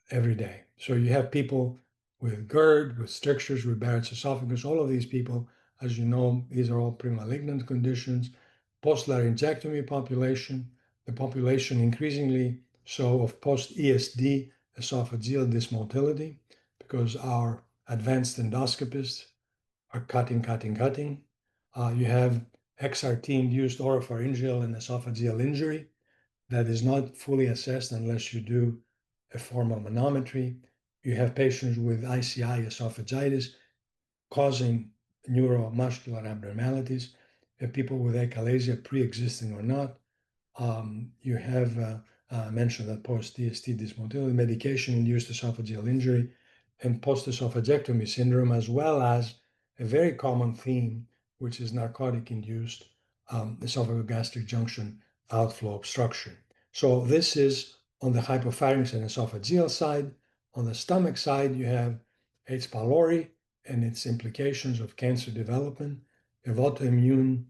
every day. So you have people with GERD, with strictures, with Barrett's esophagus. All of these people, as you know, these are all pre-malignant conditions. Post-laryngectomy population, the population increasingly so of post-ESD esophageal dysmotility, because our advanced endoscopists are cutting. You have XRT-induced oropharyngeal and esophageal injury that is not fully assessed unless you do a formal manometry. You have patients with ICI esophagitis causing neuromuscular abnormalities. You have people with achalasia, pre-existing or not. You have mentioned that post-DST dysmotility, medication-induced esophageal injury, and post-esophagectomy syndrome, as well as a very common theme, which is narcotic-induced esophagogastric junction outflow obstruction. So this is on the hypopharynx and esophageal side. On the stomach side, you have H. pylori and its implications of cancer development, of autoimmune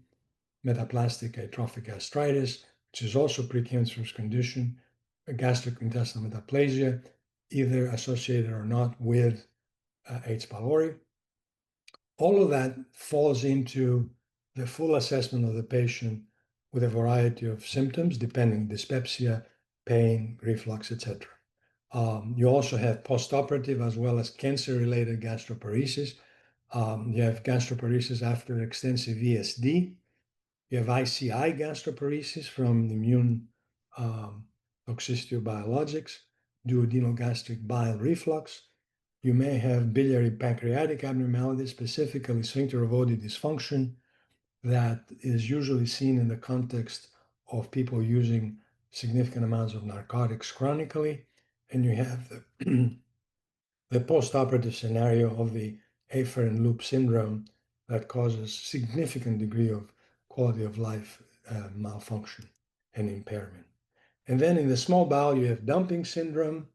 metaplastic atrophic gastritis, which is also precancerous condition, a gastrointestinal metaplasia, either associated or not with H. pylori. All of that falls into the full assessment of the patient with a variety of symptoms, depending dyspepsia, pain, reflux, etc. You also have postoperative as well as cancer-related gastroparesis. You have gastroparesis after extensive ESD. You have ICI gastroparesis from immune toxicity of biologics, duodenogastric bile reflux. You may have biliary pancreatic abnormalities, specifically sphincter of Oddi dysfunction, that is usually seen in the context of people using significant amounts of narcotics chronically. And you have the postoperative scenario of the afferent loop syndrome that causes significant degree of quality of life malfunction and impairment. And then in the small bowel, you have dumping syndrome,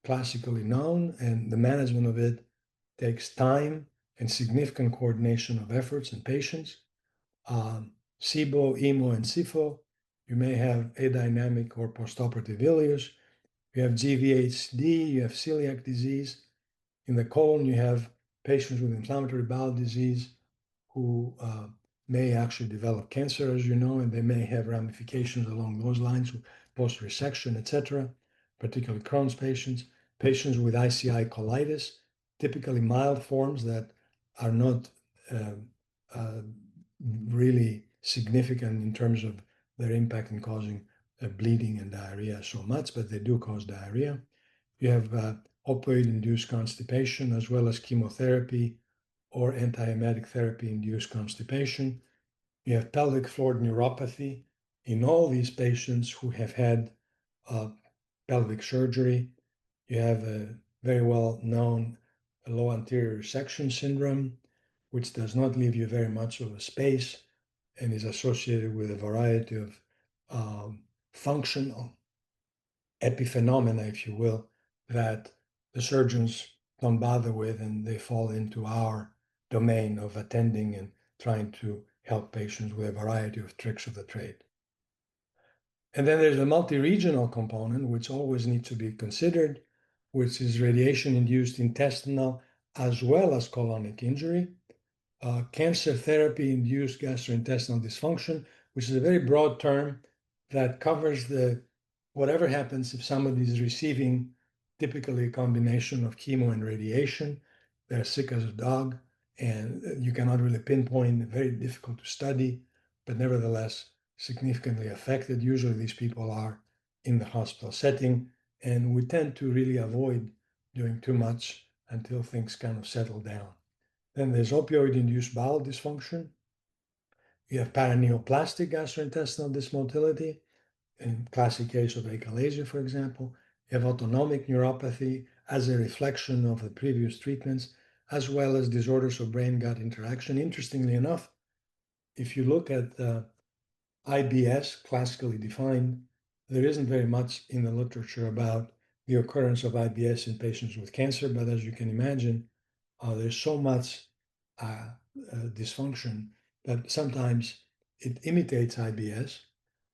classically known, and the management of it takes time and significant coordination of efforts in patients. SIBO, EMO, and SIFO, you may have adynamic or postoperative ileus. You have GVHD, you have celiac disease. In the colon, you have patients with inflammatory bowel disease who may actually develop cancer, as you know, and they may have ramifications along those lines, post-resection, etc., particularly Crohn's patients. Patients with ICI colitis, typically mild forms that are not really significant in terms of their impact in causing bleeding and diarrhea so much, but they do cause diarrhea. You have opioid-induced constipation, as well as chemotherapy or antiemetic therapy-induced constipation. You have pelvic floor neuropathy in all these patients who have had pelvic surgery. You have a very well-known low anterior resection syndrome, which does not leave you very much of a space and is associated with a variety of functional epiphenomena, if you will, that the surgeons don't bother with, and they fall into our domain of attending and trying to help patients with a variety of tricks of the trade. And then there's a multi-regional component, which always needs to be considered, which is radiation-induced intestinal as well as colonic injury, cancer therapy-induced gastrointestinal dysfunction, which is a very broad term that covers whatever happens if somebody is receiving typically a combination of chemo and radiation. They're sick as a dog, and you cannot really pinpoint, very difficult to study, but nevertheless significantly affected. Usually these people are in the hospital setting, and we tend to really avoid doing too much until things kind of settle down. Then there's opioid-induced bowel dysfunction. You have paraneoplastic gastrointestinal dysmotility, in classic case of achalasia, for example. You have autonomic neuropathy as a reflection of the previous treatments, as well as disorders of brain-gut interaction. Interestingly enough, if you look at IBS, classically defined, there isn't very much in the literature about the occurrence of IBS in patients with cancer, but as you can imagine, there's so much dysfunction that sometimes it imitates IBS,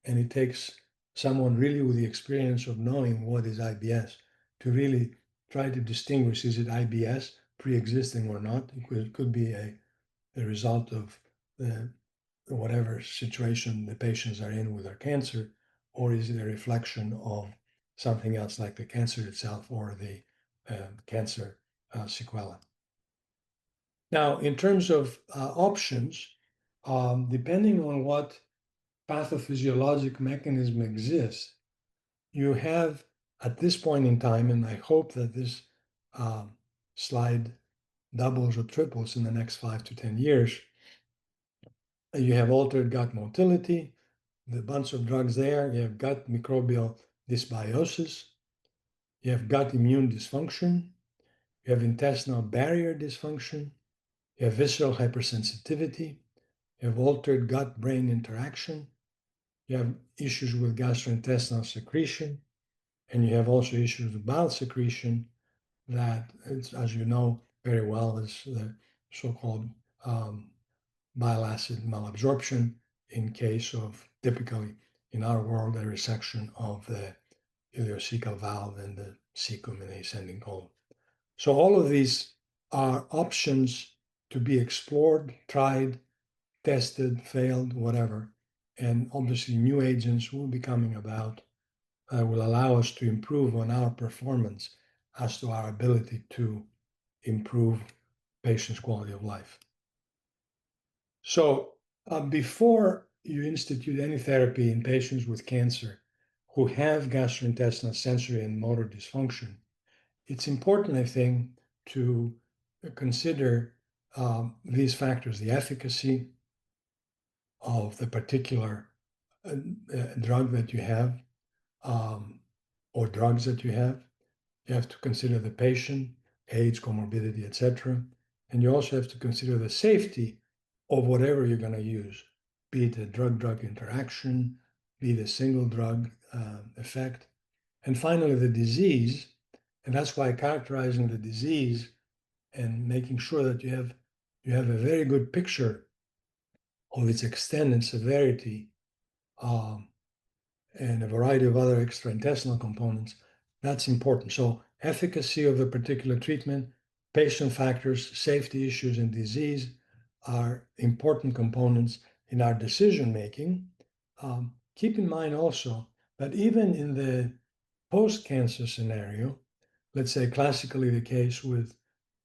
and it takes someone really with the experience of knowing what is IBS to really try to distinguish, is it IBS pre-existing or not? It could be a result of the whatever situation the patients are in with their cancer, or is it a reflection of something else like the cancer itself or the cancer sequela? Now, in terms of options, depending on what pathophysiologic mechanism exists, you have at this point in time, and I hope that this slide doubles or triples in the next 5 to 10 years, you have altered gut motility, the bunch of drugs there, you have gut microbial dysbiosis, you have gut immune dysfunction, you have intestinal barrier dysfunction, you have visceral hypersensitivity, you have altered gut-brain interaction, you have issues with gastrointestinal secretion, and you have also issues with bowel secretion that, as you know very well, is the so-called bile acid malabsorption in case of, typically in our world, a resection of the ileocecal valve and the cecum in the ascending colon. So all of these are options to be explored, tried, tested, failed, whatever. And obviously new agents will be coming about will allow us to improve on our performance as to our ability to improve patients' quality of life. So before you institute any therapy in patients with cancer who have gastrointestinal sensory and motor dysfunction, it's important, I think, to consider these factors, the efficacy of the particular drug that you have or drugs that you have. You have to consider the patient, age, comorbidity, etc. And you also have to consider the safety of whatever you're going to use, be it a drug-drug interaction, be it a single drug effect. And finally, the disease. And that's why characterizing the disease and making sure that you have a very good picture of its extent and severity and a variety of other extraintestinal components, that's important. So efficacy of the particular treatment, patient factors, safety issues, and disease are important components in our decision-making. Keep in mind also that even in the post-cancer scenario, let's say classically the case with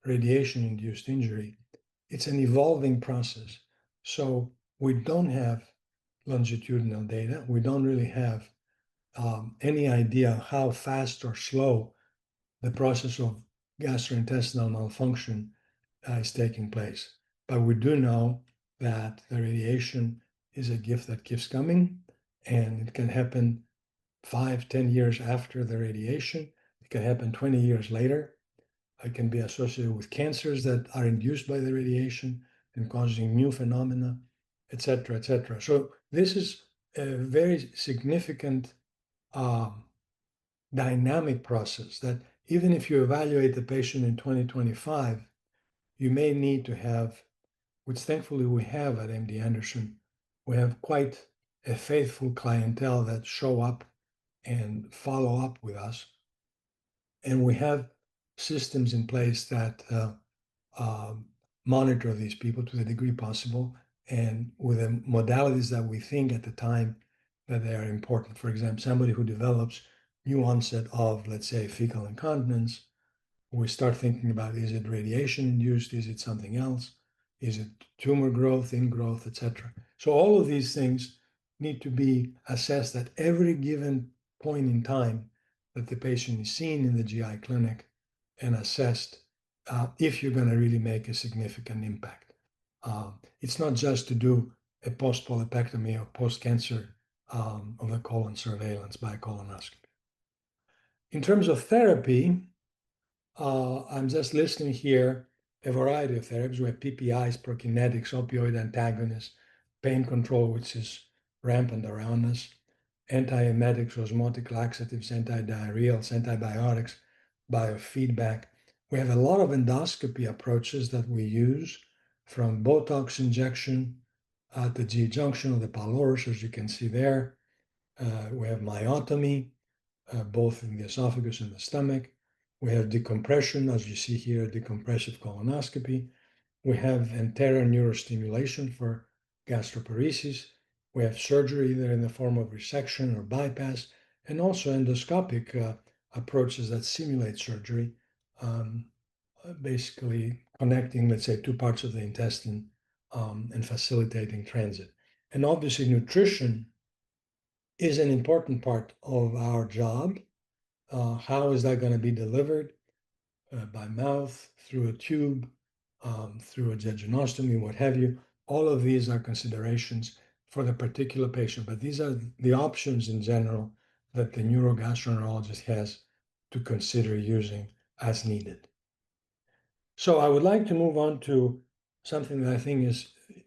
radiation-induced injury, it's an evolving process. So we don't have longitudinal data. We don't really have any idea how fast or slow the process of gastrointestinal malfunction is taking place. But we do know that the radiation is a gift that keeps coming, and it can happen 5, 10 years after the radiation. It can happen 20 years later. It can be associated with cancers that are induced by the radiation and causing new phenomena, etc., etc. So this is a very significant dynamic process that even if you evaluate the patient in 2025, you may need to have, which thankfully we have at MD Anderson, we have quite a faithful clientele that show up and follow up with us. And we have systems in place that monitor these people to the degree possible and with the modalities that we think at the time that they are important. For example, somebody who develops new onset of, let's say, fecal incontinence, we start thinking about, is it radiation induced? Is it something else? Is it tumor growth, ingrowth, etc.? So all of these things need to be assessed at every given point in time that the patient is seen in the GI clinic and assessed if you're going to really make a significant impact. It's not just to do a post-polypectomy or post-cancer of the colon surveillance by colonoscopy. In terms of therapy, I'm just listing here a variety of therapies. We have PPIs, prokinetics, opioid antagonists, pain control, which is rampant around us, antiemetics, osmotic laxatives, antidiarrheals, antibiotics, biofeedback. We have a lot of endoscopy approaches that we use, from Botox injection at the G junction of the pylorus, as you can see there. We have myotomy, both in the esophagus and the stomach. We have decompression, as you see here, decompressive colonoscopy. We have enteral neurostimulation for gastroparesis. We have surgery either in the form of resection or bypass, and also endoscopic approaches that simulate surgery, basically connecting, let's say, two parts of the intestine and facilitating transit. And obviously, nutrition is an important part of our job. How is that going to be delivered? By mouth, through a tube, through a jejunostomy, what have you. All of these are considerations for the particular patient, but these are the options in general that the neurogastroenterologist has to consider using as needed. So I would like to move on to something that I think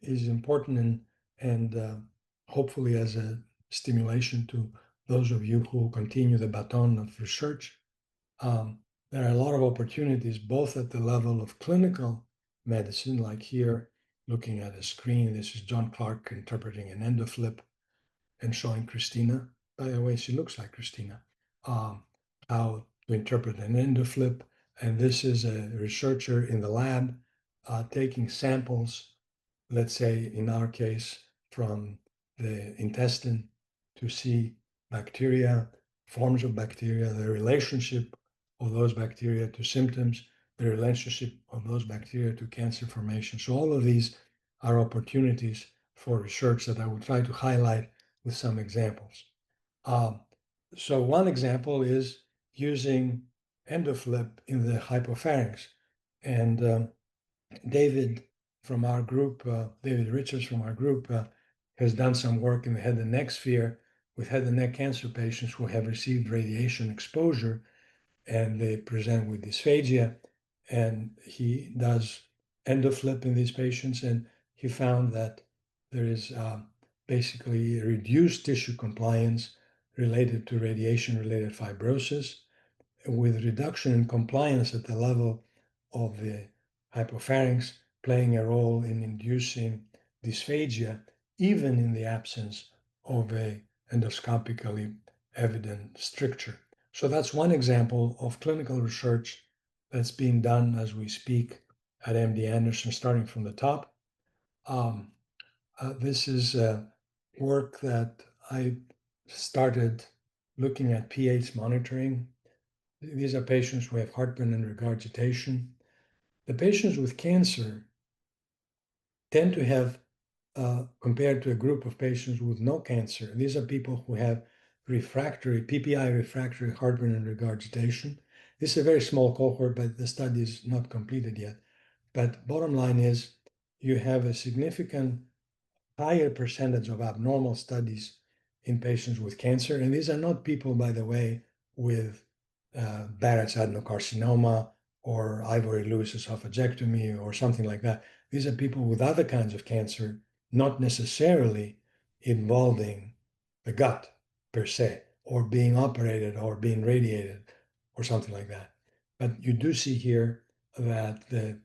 is important and hopefully as a stimulation to those of you who continue the baton of research. There are a lot of opportunities, both at the level of clinical medicine, like here, looking at a screen. This is John Clark interpreting an endoflip and showing Christina. By the way, she looks like Christina. How to interpret an endoflip. And this is a researcher in the lab taking samples, let's say in our case, from the intestine to see bacteria, forms of bacteria, the relationship of those bacteria to symptoms, the relationship of those bacteria to cancer formation. So all of these are opportunities for research that I will try to highlight with some examples. So one example is using endoflip in the hypopharynx. And David from our group, David Richards from our group, has done some work in the head and neck sphere with head and neck cancer patients who have received radiation exposure, and they present with dysphagia. And he does endoflip in these patients, and he found that there is basically reduced tissue compliance related to radiation-related fibrosis, with reduction in compliance at the level of the hypopharynx playing a role in inducing dysphagia, even in the absence of a endoscopically evident stricture. So that's one example of clinical research that's being done as we speak at MD Anderson, starting from the top. This is work that I started looking at pH monitoring. These are patients who have heartburn and regurgitation. The patients with cancer tend to have, compared to a group of patients with no cancer, these are people who have refractory, PPI refractory heartburn and regurgitation. This is a very small cohort, but the study is not completed yet. But bottom line is, you have a significant higher percentage of abnormal studies in patients with cancer. And these are not people, by the way, with Barrett's adenocarcinoma or Ivory Lewis esophagectomy or something like that. These are people with other kinds of cancer, not necessarily involving the gut per se, or being operated or being radiated or something like that. But you do see here that the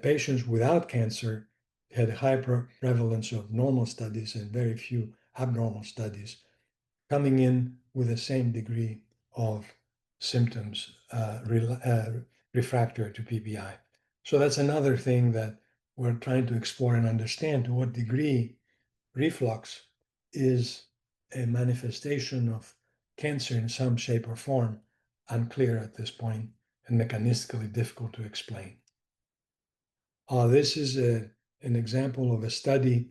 patients without cancer had a high prevalence of normal studies and very few abnormal studies, coming in with the same degree of symptoms refractory to PPI. So that's another thing that we're trying to explore and understand, to what degree reflux is a manifestation of cancer in some shape or form, unclear at this point and mechanistically difficult to explain. This is an example of a study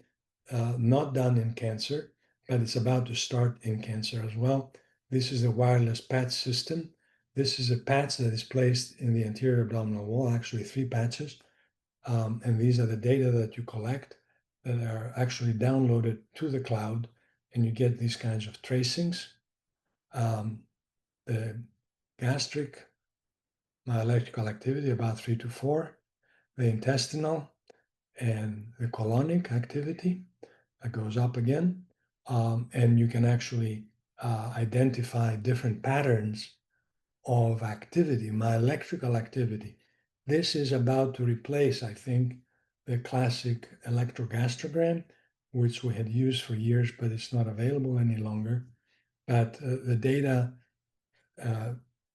not done in cancer, but it's about to start in cancer as well. This is a wireless patch system. This is a patch that is placed in the anterior abdominal wall, actually 3 patches. And these are the data that you collect that are actually downloaded to the cloud, and you get these kinds of tracings. The gastric electrical activity, about 3 to 4. The intestinal and the colonic activity, goes up again. And you can actually identify different patterns of activity, my electrical activity. This is about to replace, I think, the classic electrogastrogram, which we had used for years, but it's not available any longer. But the data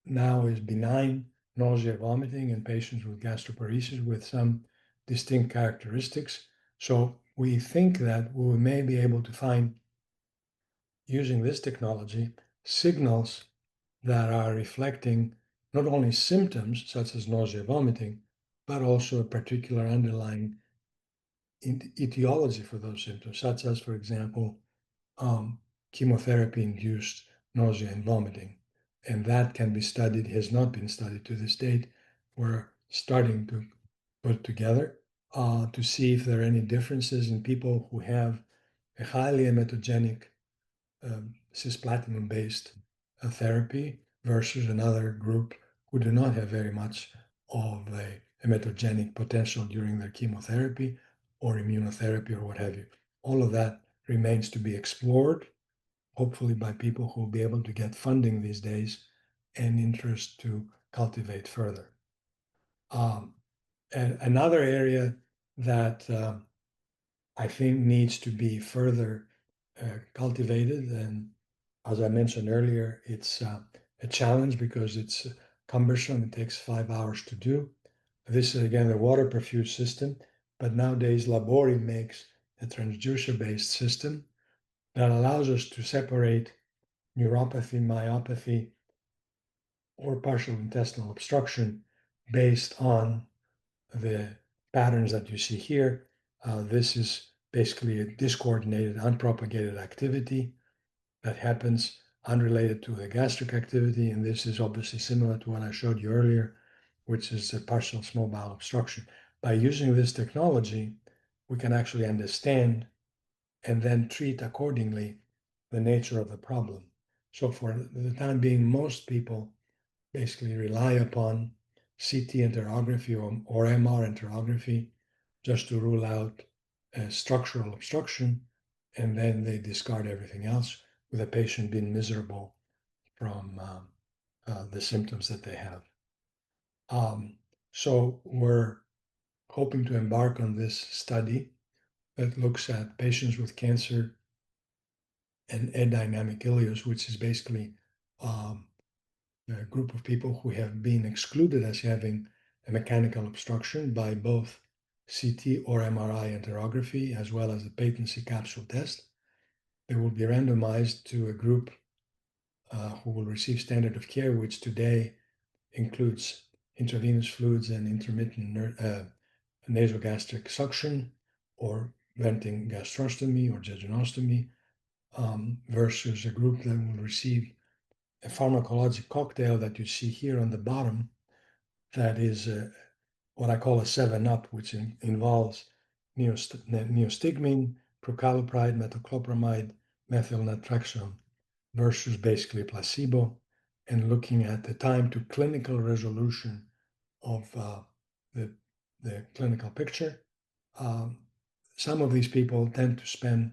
now is benign nausea, vomiting in patients with gastroparesis with some distinct characteristics. So we think that we may be able to find, using this technology, signals that are reflecting not only symptoms such as nausea, vomiting, but also a particular underlying etiology for those symptoms, such as, for example, chemotherapy-induced nausea and vomiting. And that can be studied, has not been studied to this date. We're starting to put together to see if there are any differences in people who have a highly emetogenic cisplatinum-based therapy versus another group who do not have very much of a emetogenic potential during their chemotherapy or immunotherapy or what have you. All of that remains to be explored, hopefully by people who will be able to get funding these days and interest to cultivate further. And another area that I think needs to be further cultivated, and as I mentioned earlier, it's a challenge because it's cumbersome. It takes 5 hours to do. This is again a water perfused system, but nowadays Labori makes a transducer-based system that allows us to separate neuropathy, myopathy, or partial intestinal obstruction based on the patterns that you see here. This is basically a discoordinated, unpropagated activity that happens unrelated to the gastric activity. And this is obviously similar to what I showed you earlier, which is a partial small bowel obstruction. By using this technology, we can actually understand and then treat accordingly the nature of the problem. So for the time being, most people basically rely upon CT enterography or MR enterography just to rule out structural obstruction, and then they discard everything else with the patient being miserable from the symptoms that they have. So we're hoping to embark on this study that looks at patients with cancer and adynamic ileus, which is basically a group of people who have been excluded as having a mechanical obstruction by both CT or MRI enterography, as well as the patency capsule test. They will be randomized to a group who will receive standard of care, which today includes intravenous fluids and intermittent nasogastric suction or venting gastrostomy or jejunostomy, versus a group that will receive a pharmacologic cocktail that you see here on the bottom that is what I call a 7-up, which involves neostigmine, prucalopride, metoclopramide, methyl naltrexone versus basically placebo, and looking at the time to clinical resolution of the clinical picture. Some of these people tend to spend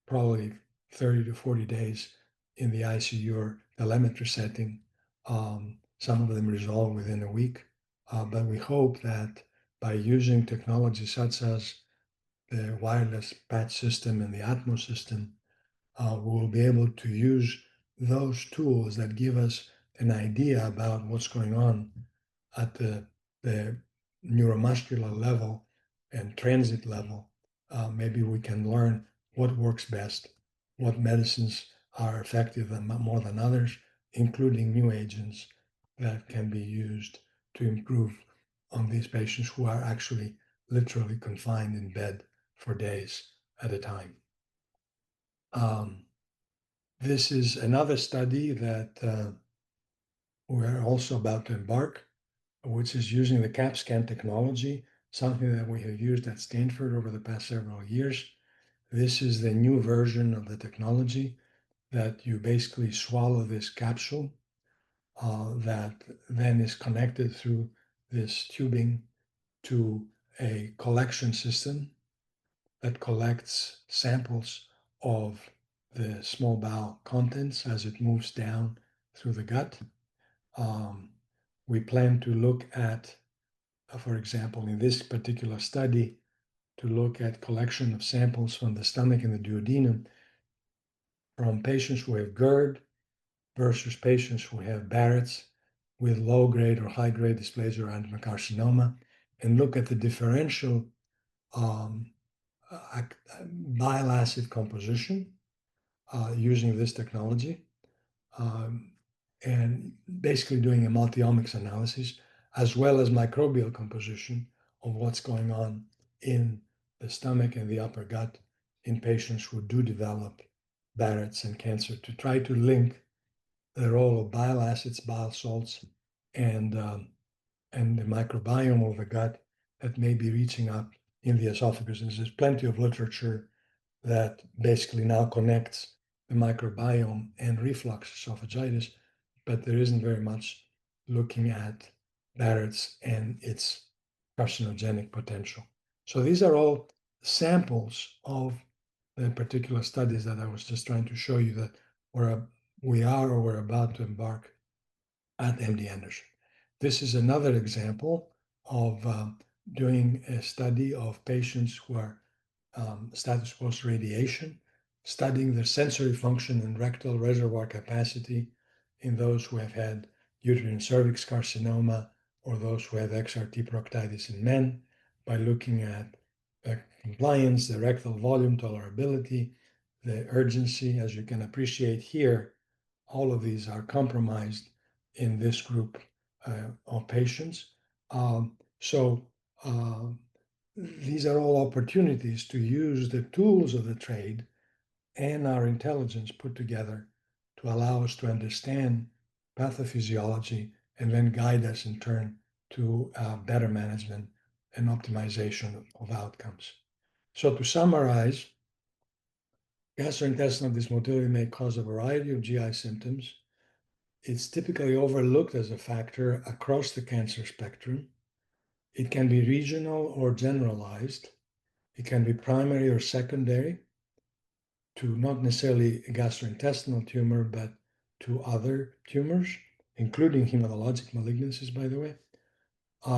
probably 30 to 40 days in the ICU or telemetry setting. Some of them resolve within a week, but we hope that by using technology such as the wireless patch system and the Atmos system, we will be able to use those tools that give us an idea about what's going on at the neuromuscular level and transit level. Maybe we can learn what works best, what medicines are effective more than others, including new agents that can be used to improve on these patients who are actually literally confined in bed for days at a time. This is another study that we're also about to embark, which is using the CAP scan technology, something that we have used at Stanford over the past several years. This is the new version of the technology that you basically swallow this capsule that then is connected through this tubing to a collection system that collects samples of the small bowel contents as it moves down through the gut. We plan to look at, for example, in this particular study, to look at collection of samples from the stomach and the duodenum from patients who have GERD versus patients who have Barrett's with low-grade or high-grade dysplasia or adenocarcinoma, and look at the differential bile acid composition using this technology, and basically doing a multi-omics analysis, as well as microbial composition of what's going on in the stomach and the upper gut in patients who do develop Barrett's and cancer, to try to link the role of bile acids, bile salts, and the microbiome of the gut that may be reaching up in the esophagus. And there's plenty of literature that basically now connects the microbiome and reflux esophagitis, but there isn't very much looking at Barrett's and its carcinogenic potential. So these are all samples of the particular studies that I was just trying to show you that we are or we're about to embark at MD Anderson. This is another example of doing a study of patients who are status post radiation, studying their sensory function and rectal reservoir capacity in those who have had uterine cervix carcinoma or those who have XRT proctitis in men, by looking at compliance, the rectal volume tolerability, the urgency. As you can appreciate here, all of these are compromised in this group of patients. These are all opportunities to use the tools of the trade and our intelligence put together to allow us to understand pathophysiology and then guide us in turn to better management and optimization of outcomes. So to summarize, gastrointestinal dysmotility may cause a variety of GI symptoms. It's typically overlooked as a factor across the cancer spectrum. It can be regional or generalized. It can be primary or secondary to not necessarily a gastrointestinal tumor, but to other tumors, including hematologic malignancies, by the way.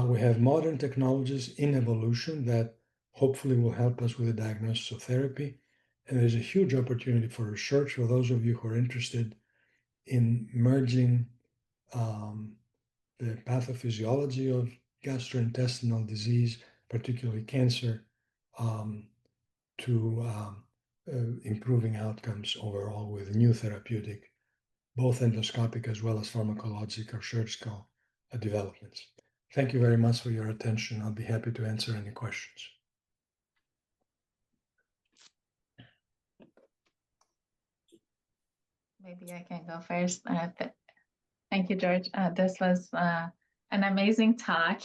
We have modern technologies in evolution that hopefully will help us with the diagnosis of therapy. And there's a huge opportunity for research for those of you who are interested in merging the pathophysiology of gastrointestinal disease, particularly cancer, to improving outcomes overall with new therapeutic, both endoscopic as well as pharmacologic or surgical developments. Thank you very much for your attention. I'll be happy to answer any questions. Maybe I can go first. Thank you, George. This was an amazing talk.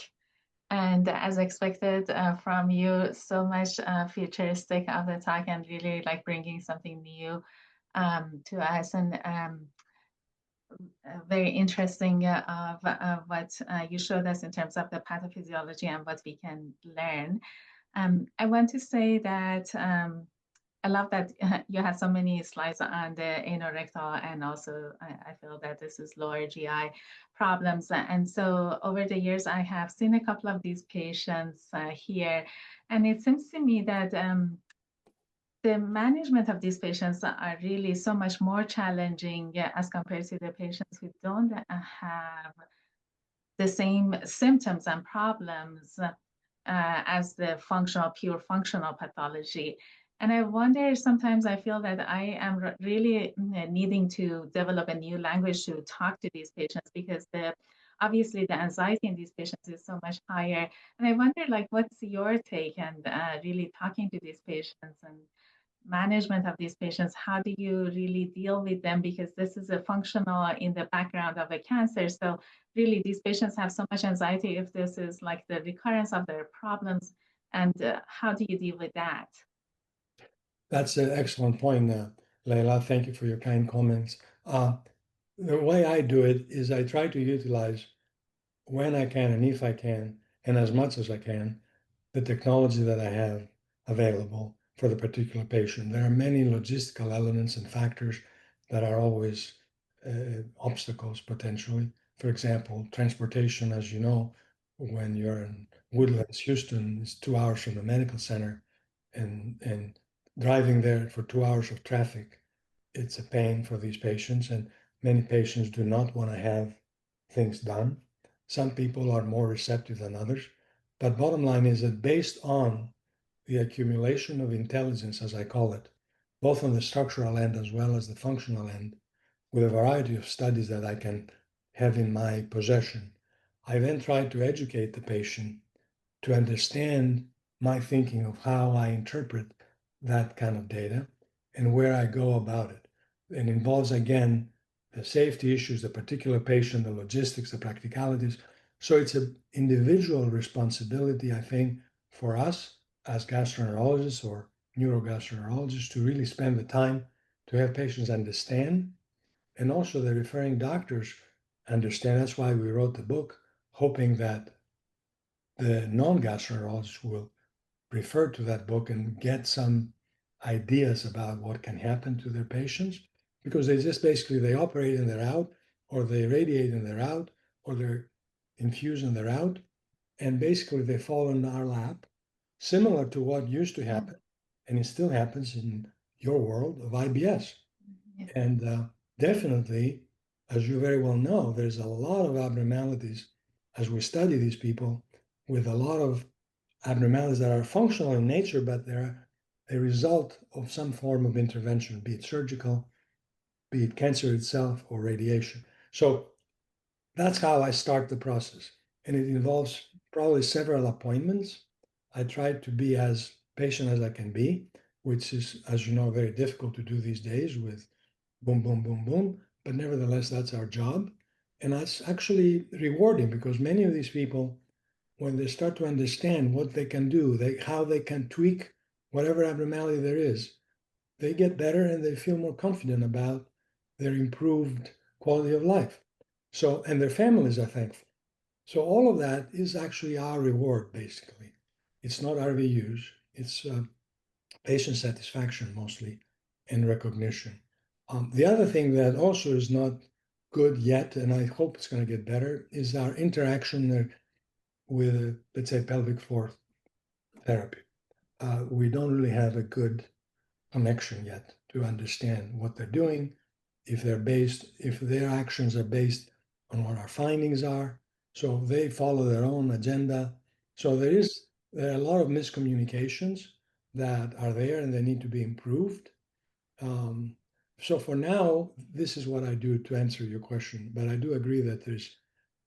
And as expected from you, so much futuristic of the talk and really like bringing something new to us, and very interesting of what you showed us in terms of the pathophysiology and what we can learn. I want to say that I love that you have so many slides on the anorectal, and also I feel that this is lower GI problems. And so over the years, I have seen a couple of these patients here, and it seems to me that the management of these patients are really so much more challenging as compared to the patients who don't have the same symptoms and problems as the pure functional pathology. And I wonder, sometimes I feel that I am really needing to develop a new language to talk to these patients, because obviously the anxiety in these patients is so much higher. And I wonder, like, what's your take and really talking to these patients and management of these patients? How do you really deal with them? Because this is a functional in the background of a cancer. So really these patients have so much anxiety if this is like the recurrence of their problems. And how do you deal with that? That's an excellent point, Leila. Thank you for your kind comments. The way I do it is I try to utilize, when I can and if I can, and as much as I can, the technology that I have available for the particular patient. There are many logistical elements and factors that are always obstacles potentially. For example, transportation, as you know, when you're in Woodlands, Houston, is 2 hours from the medical center, and driving there for 2 hours of traffic, it's a pain for these patients, and many patients do not want to have things done. Some people are more receptive than others, but bottom line is that based on the accumulation of intelligence, as I call it, both on the structural end as well as the functional end, with a variety of studies that I can have in my possession, I then try to educate the patient to understand my thinking of how I interpret that kind of data and where I go about it. It involves, again, the safety issues, the particular patient, the logistics, the practicalities. So it's an individual responsibility, I think, for us as gastroenterologists or neurogastroenterologists to really spend the time to have patients understand, and also the referring doctors understand. That's why we wrote the book, hoping that the non-gastroenterologists will refer to that book and get some ideas about what can happen to their patients, because they just basically, they operate and they're out, or they radiate and they're out, or they're infused and they're out, and basically they fall in our lap, similar to what used to happen, and it still happens in your world of IBS. Yeah. And definitely, as you very well know, there's a lot of abnormalities as we study these people, with a lot of abnormalities that are functional in nature, but they're a result of some form of intervention, be it surgical, be it cancer itself, or radiation. So that's how I start the process. And it involves probably several appointments. I try to be as patient as I can be, which is, as you know, very difficult to do these days with boom, boom, boom, boom. But nevertheless, that's our job. And that's actually rewarding, because many of these people, when they start to understand what they can do, how they can tweak whatever abnormality there is, they get better and they feel more confident about their improved quality of life. So, and their families are thankful. So all of that is actually our reward, basically. It's not RVUs, it's patient satisfaction mostly, and recognition. The other thing that also is not good yet, and I hope it's going to get better, is our interaction with, let's say, pelvic floor therapy. We don't really have a good connection yet to understand what they're doing, if their actions are based on what our findings are. So they follow their own agenda. So there are a lot of miscommunications that are there, and they need to be improved. So for now, this is what I do to answer your question. But I do agree that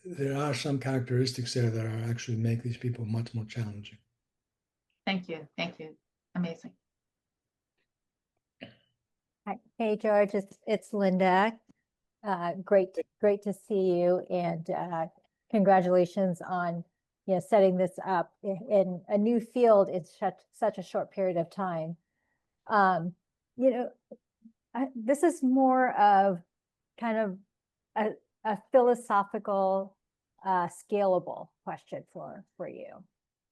there are some characteristics there that are actually make these people much more challenging. Thank you. Thank you. Amazing. Hi. Hey, George, it's Linda. Great to see you, and congratulations on setting this up in a new field in such a short period of time. This is more of kind of a philosophical, scalable question for you.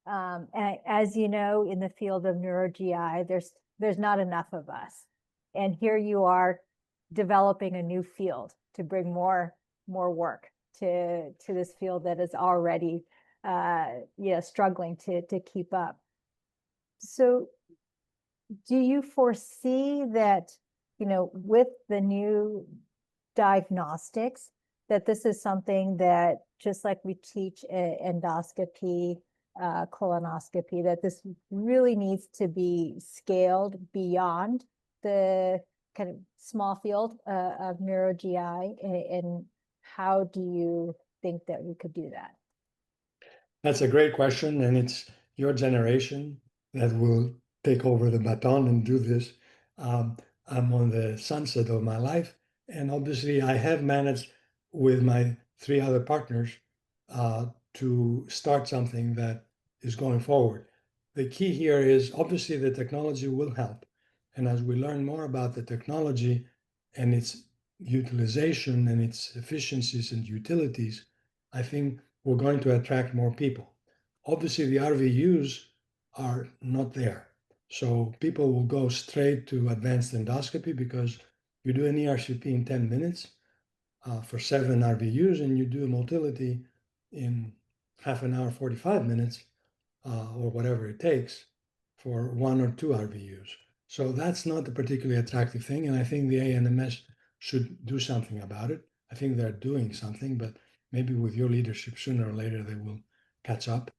And as you know, in the field of neuro-GI, there's not enough of us. And here you are developing a new field to bring more work to this field that is already struggling to keep up. So do you foresee that, with the new diagnostics, that this is something that, just like we teach endoscopy, colonoscopy, that this really needs to be scaled beyond the kind of small field of neuro-GI, and how do you think that we could do that? That's a great question, and it's your generation that will take over the baton and do this. I'm on the sunset of my life, and obviously I have managed with my 3 other partners to start something that is going forward. The key here is obviously the technology will help, and as we learn more about the technology and its utilization and its efficiencies and utilities, I think we're going to attract more people. Obviously, the RVUs are not there. So people will go straight to advanced endoscopy because you do an ERCP in 10 minutes for 7 RVUs, and you do a motility in half an hour, 45 minutes, or whatever it takes for 1 or 2 RVUs. So that's not a particularly attractive thing, and I think the ANMS should do something about it. I think they're doing something, but maybe with your leadership, sooner or later, they will catch up.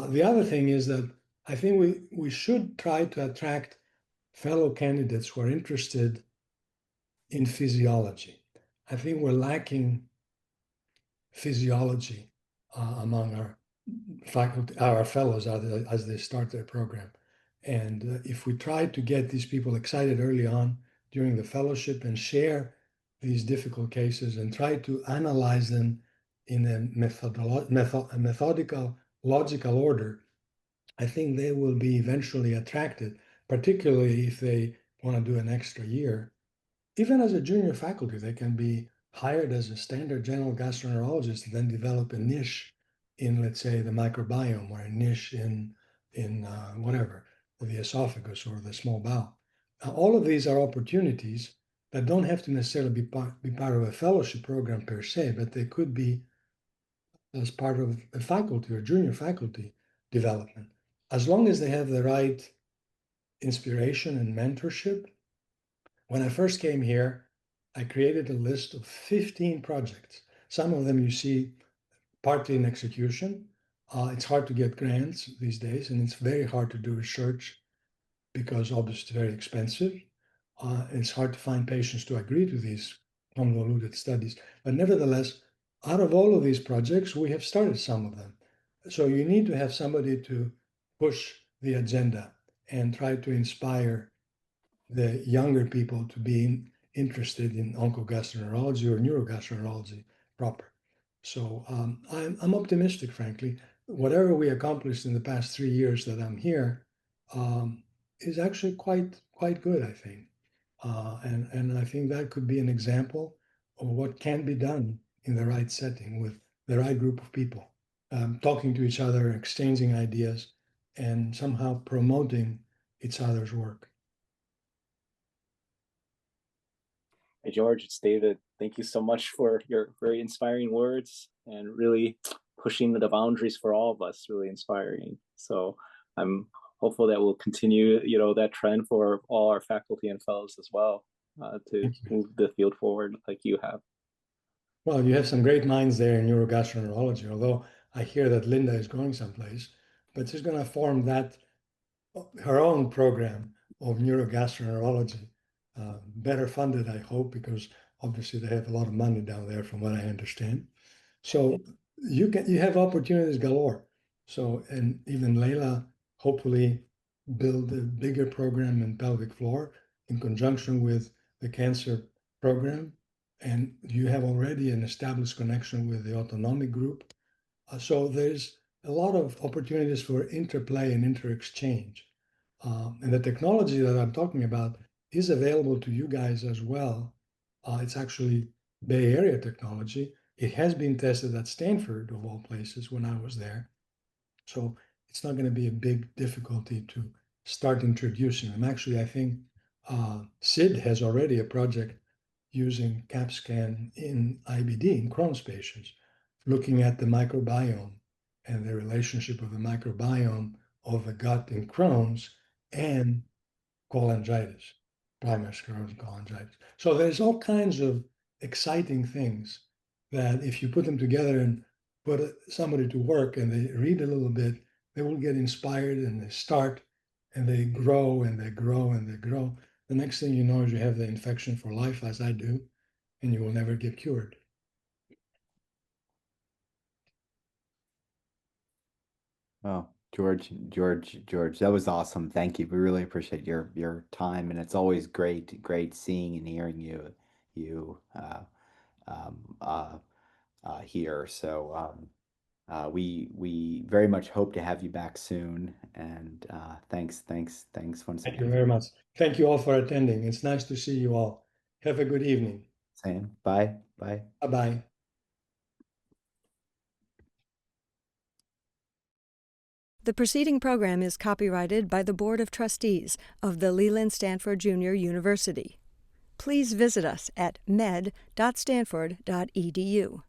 The other thing is that I think we should try to attract fellow candidates who are interested in physiology. I think we're lacking physiology among our faculty, our fellows as they start their program. And if we try to get these people excited early on during the fellowship and share these difficult cases and try to analyze them in a methodical, logical order, I think they will be eventually attracted, particularly if they want to do an extra year. Even as a junior faculty, they can be hired as a standard general gastroenterologist and then develop a niche in, let's say, the microbiome, or a niche in whatever, the esophagus or the small bowel. All of these are opportunities that don't have to necessarily be part of a fellowship program per se, but they could be as part of a faculty or junior faculty development, as long as they have the right inspiration and mentorship. When I first came here, I created a list of 15 projects. Some of them you see partly in execution. It's hard to get grants these days, and it's very hard to do research because obviously it's very expensive. It's hard to find patients to agree to these convoluted studies. But nevertheless, out of all of these projects, we have started some of them. So you need to have somebody to push the agenda and try to inspire the younger people to be interested in oncogastroenterology or neurogastroenterology proper. So I'm optimistic, frankly. Whatever we accomplished in the past 3 years that I'm here is actually quite good, I think. And I think that could be an example of what can be done in the right setting with the right group of people, talking to each other, exchanging ideas, and somehow promoting each other's work. Hey, George, it's David. Thank you so much for your very inspiring words and really pushing the boundaries for all of us, really inspiring. So I'm hopeful that we'll continue, that trend for all our faculty and fellows as well, to move the field forward like you have. Well, you have some great minds there in neurogastroenterology, although I hear that Linda is going someplace, but she's going to form her own program of neurogastroenterology, better funded, I hope, because obviously they have a lot of money down there, from what I understand. So you have opportunities galore. So, and even Leila hopefully build a bigger program in pelvic floor in conjunction with the cancer program. And you have already an established connection with the autonomic group. So there's a lot of opportunities for interplay and inter-exchange. And the technology that I'm talking about is available to you guys as well. It's actually Bay Area technology. It has been tested at Stanford, of all places, when I was there. So it's not going to be a big difficulty to start introducing them. Actually, I think Sid has already a project using CAP-scan in IBD, in Crohn's patients, looking at the microbiome and the relationship of the microbiome of the gut in Crohn's and cholangitis, primary sclerosing cholangitis. So there's all kinds of exciting things that if you put them together and put somebody to work and they read a little bit, they will get inspired and they start and they grow and they grow and they grow. The next thing you know is you have the infection for life, as I do, and you will never get cured. Oh, George, that was awesome. Thank you. We really appreciate your time, and it's always great seeing and hearing you here. So we very much hope to have you back soon. And thanks once Thank again. you very much. Thank you all for attending. It's nice to see you all. Have a good evening. Same. Bye. Bye-bye. The preceding program is copyrighted by the Board of Trustees of the Leland Stanford Junior University. Please visit us at med.stanford.edu.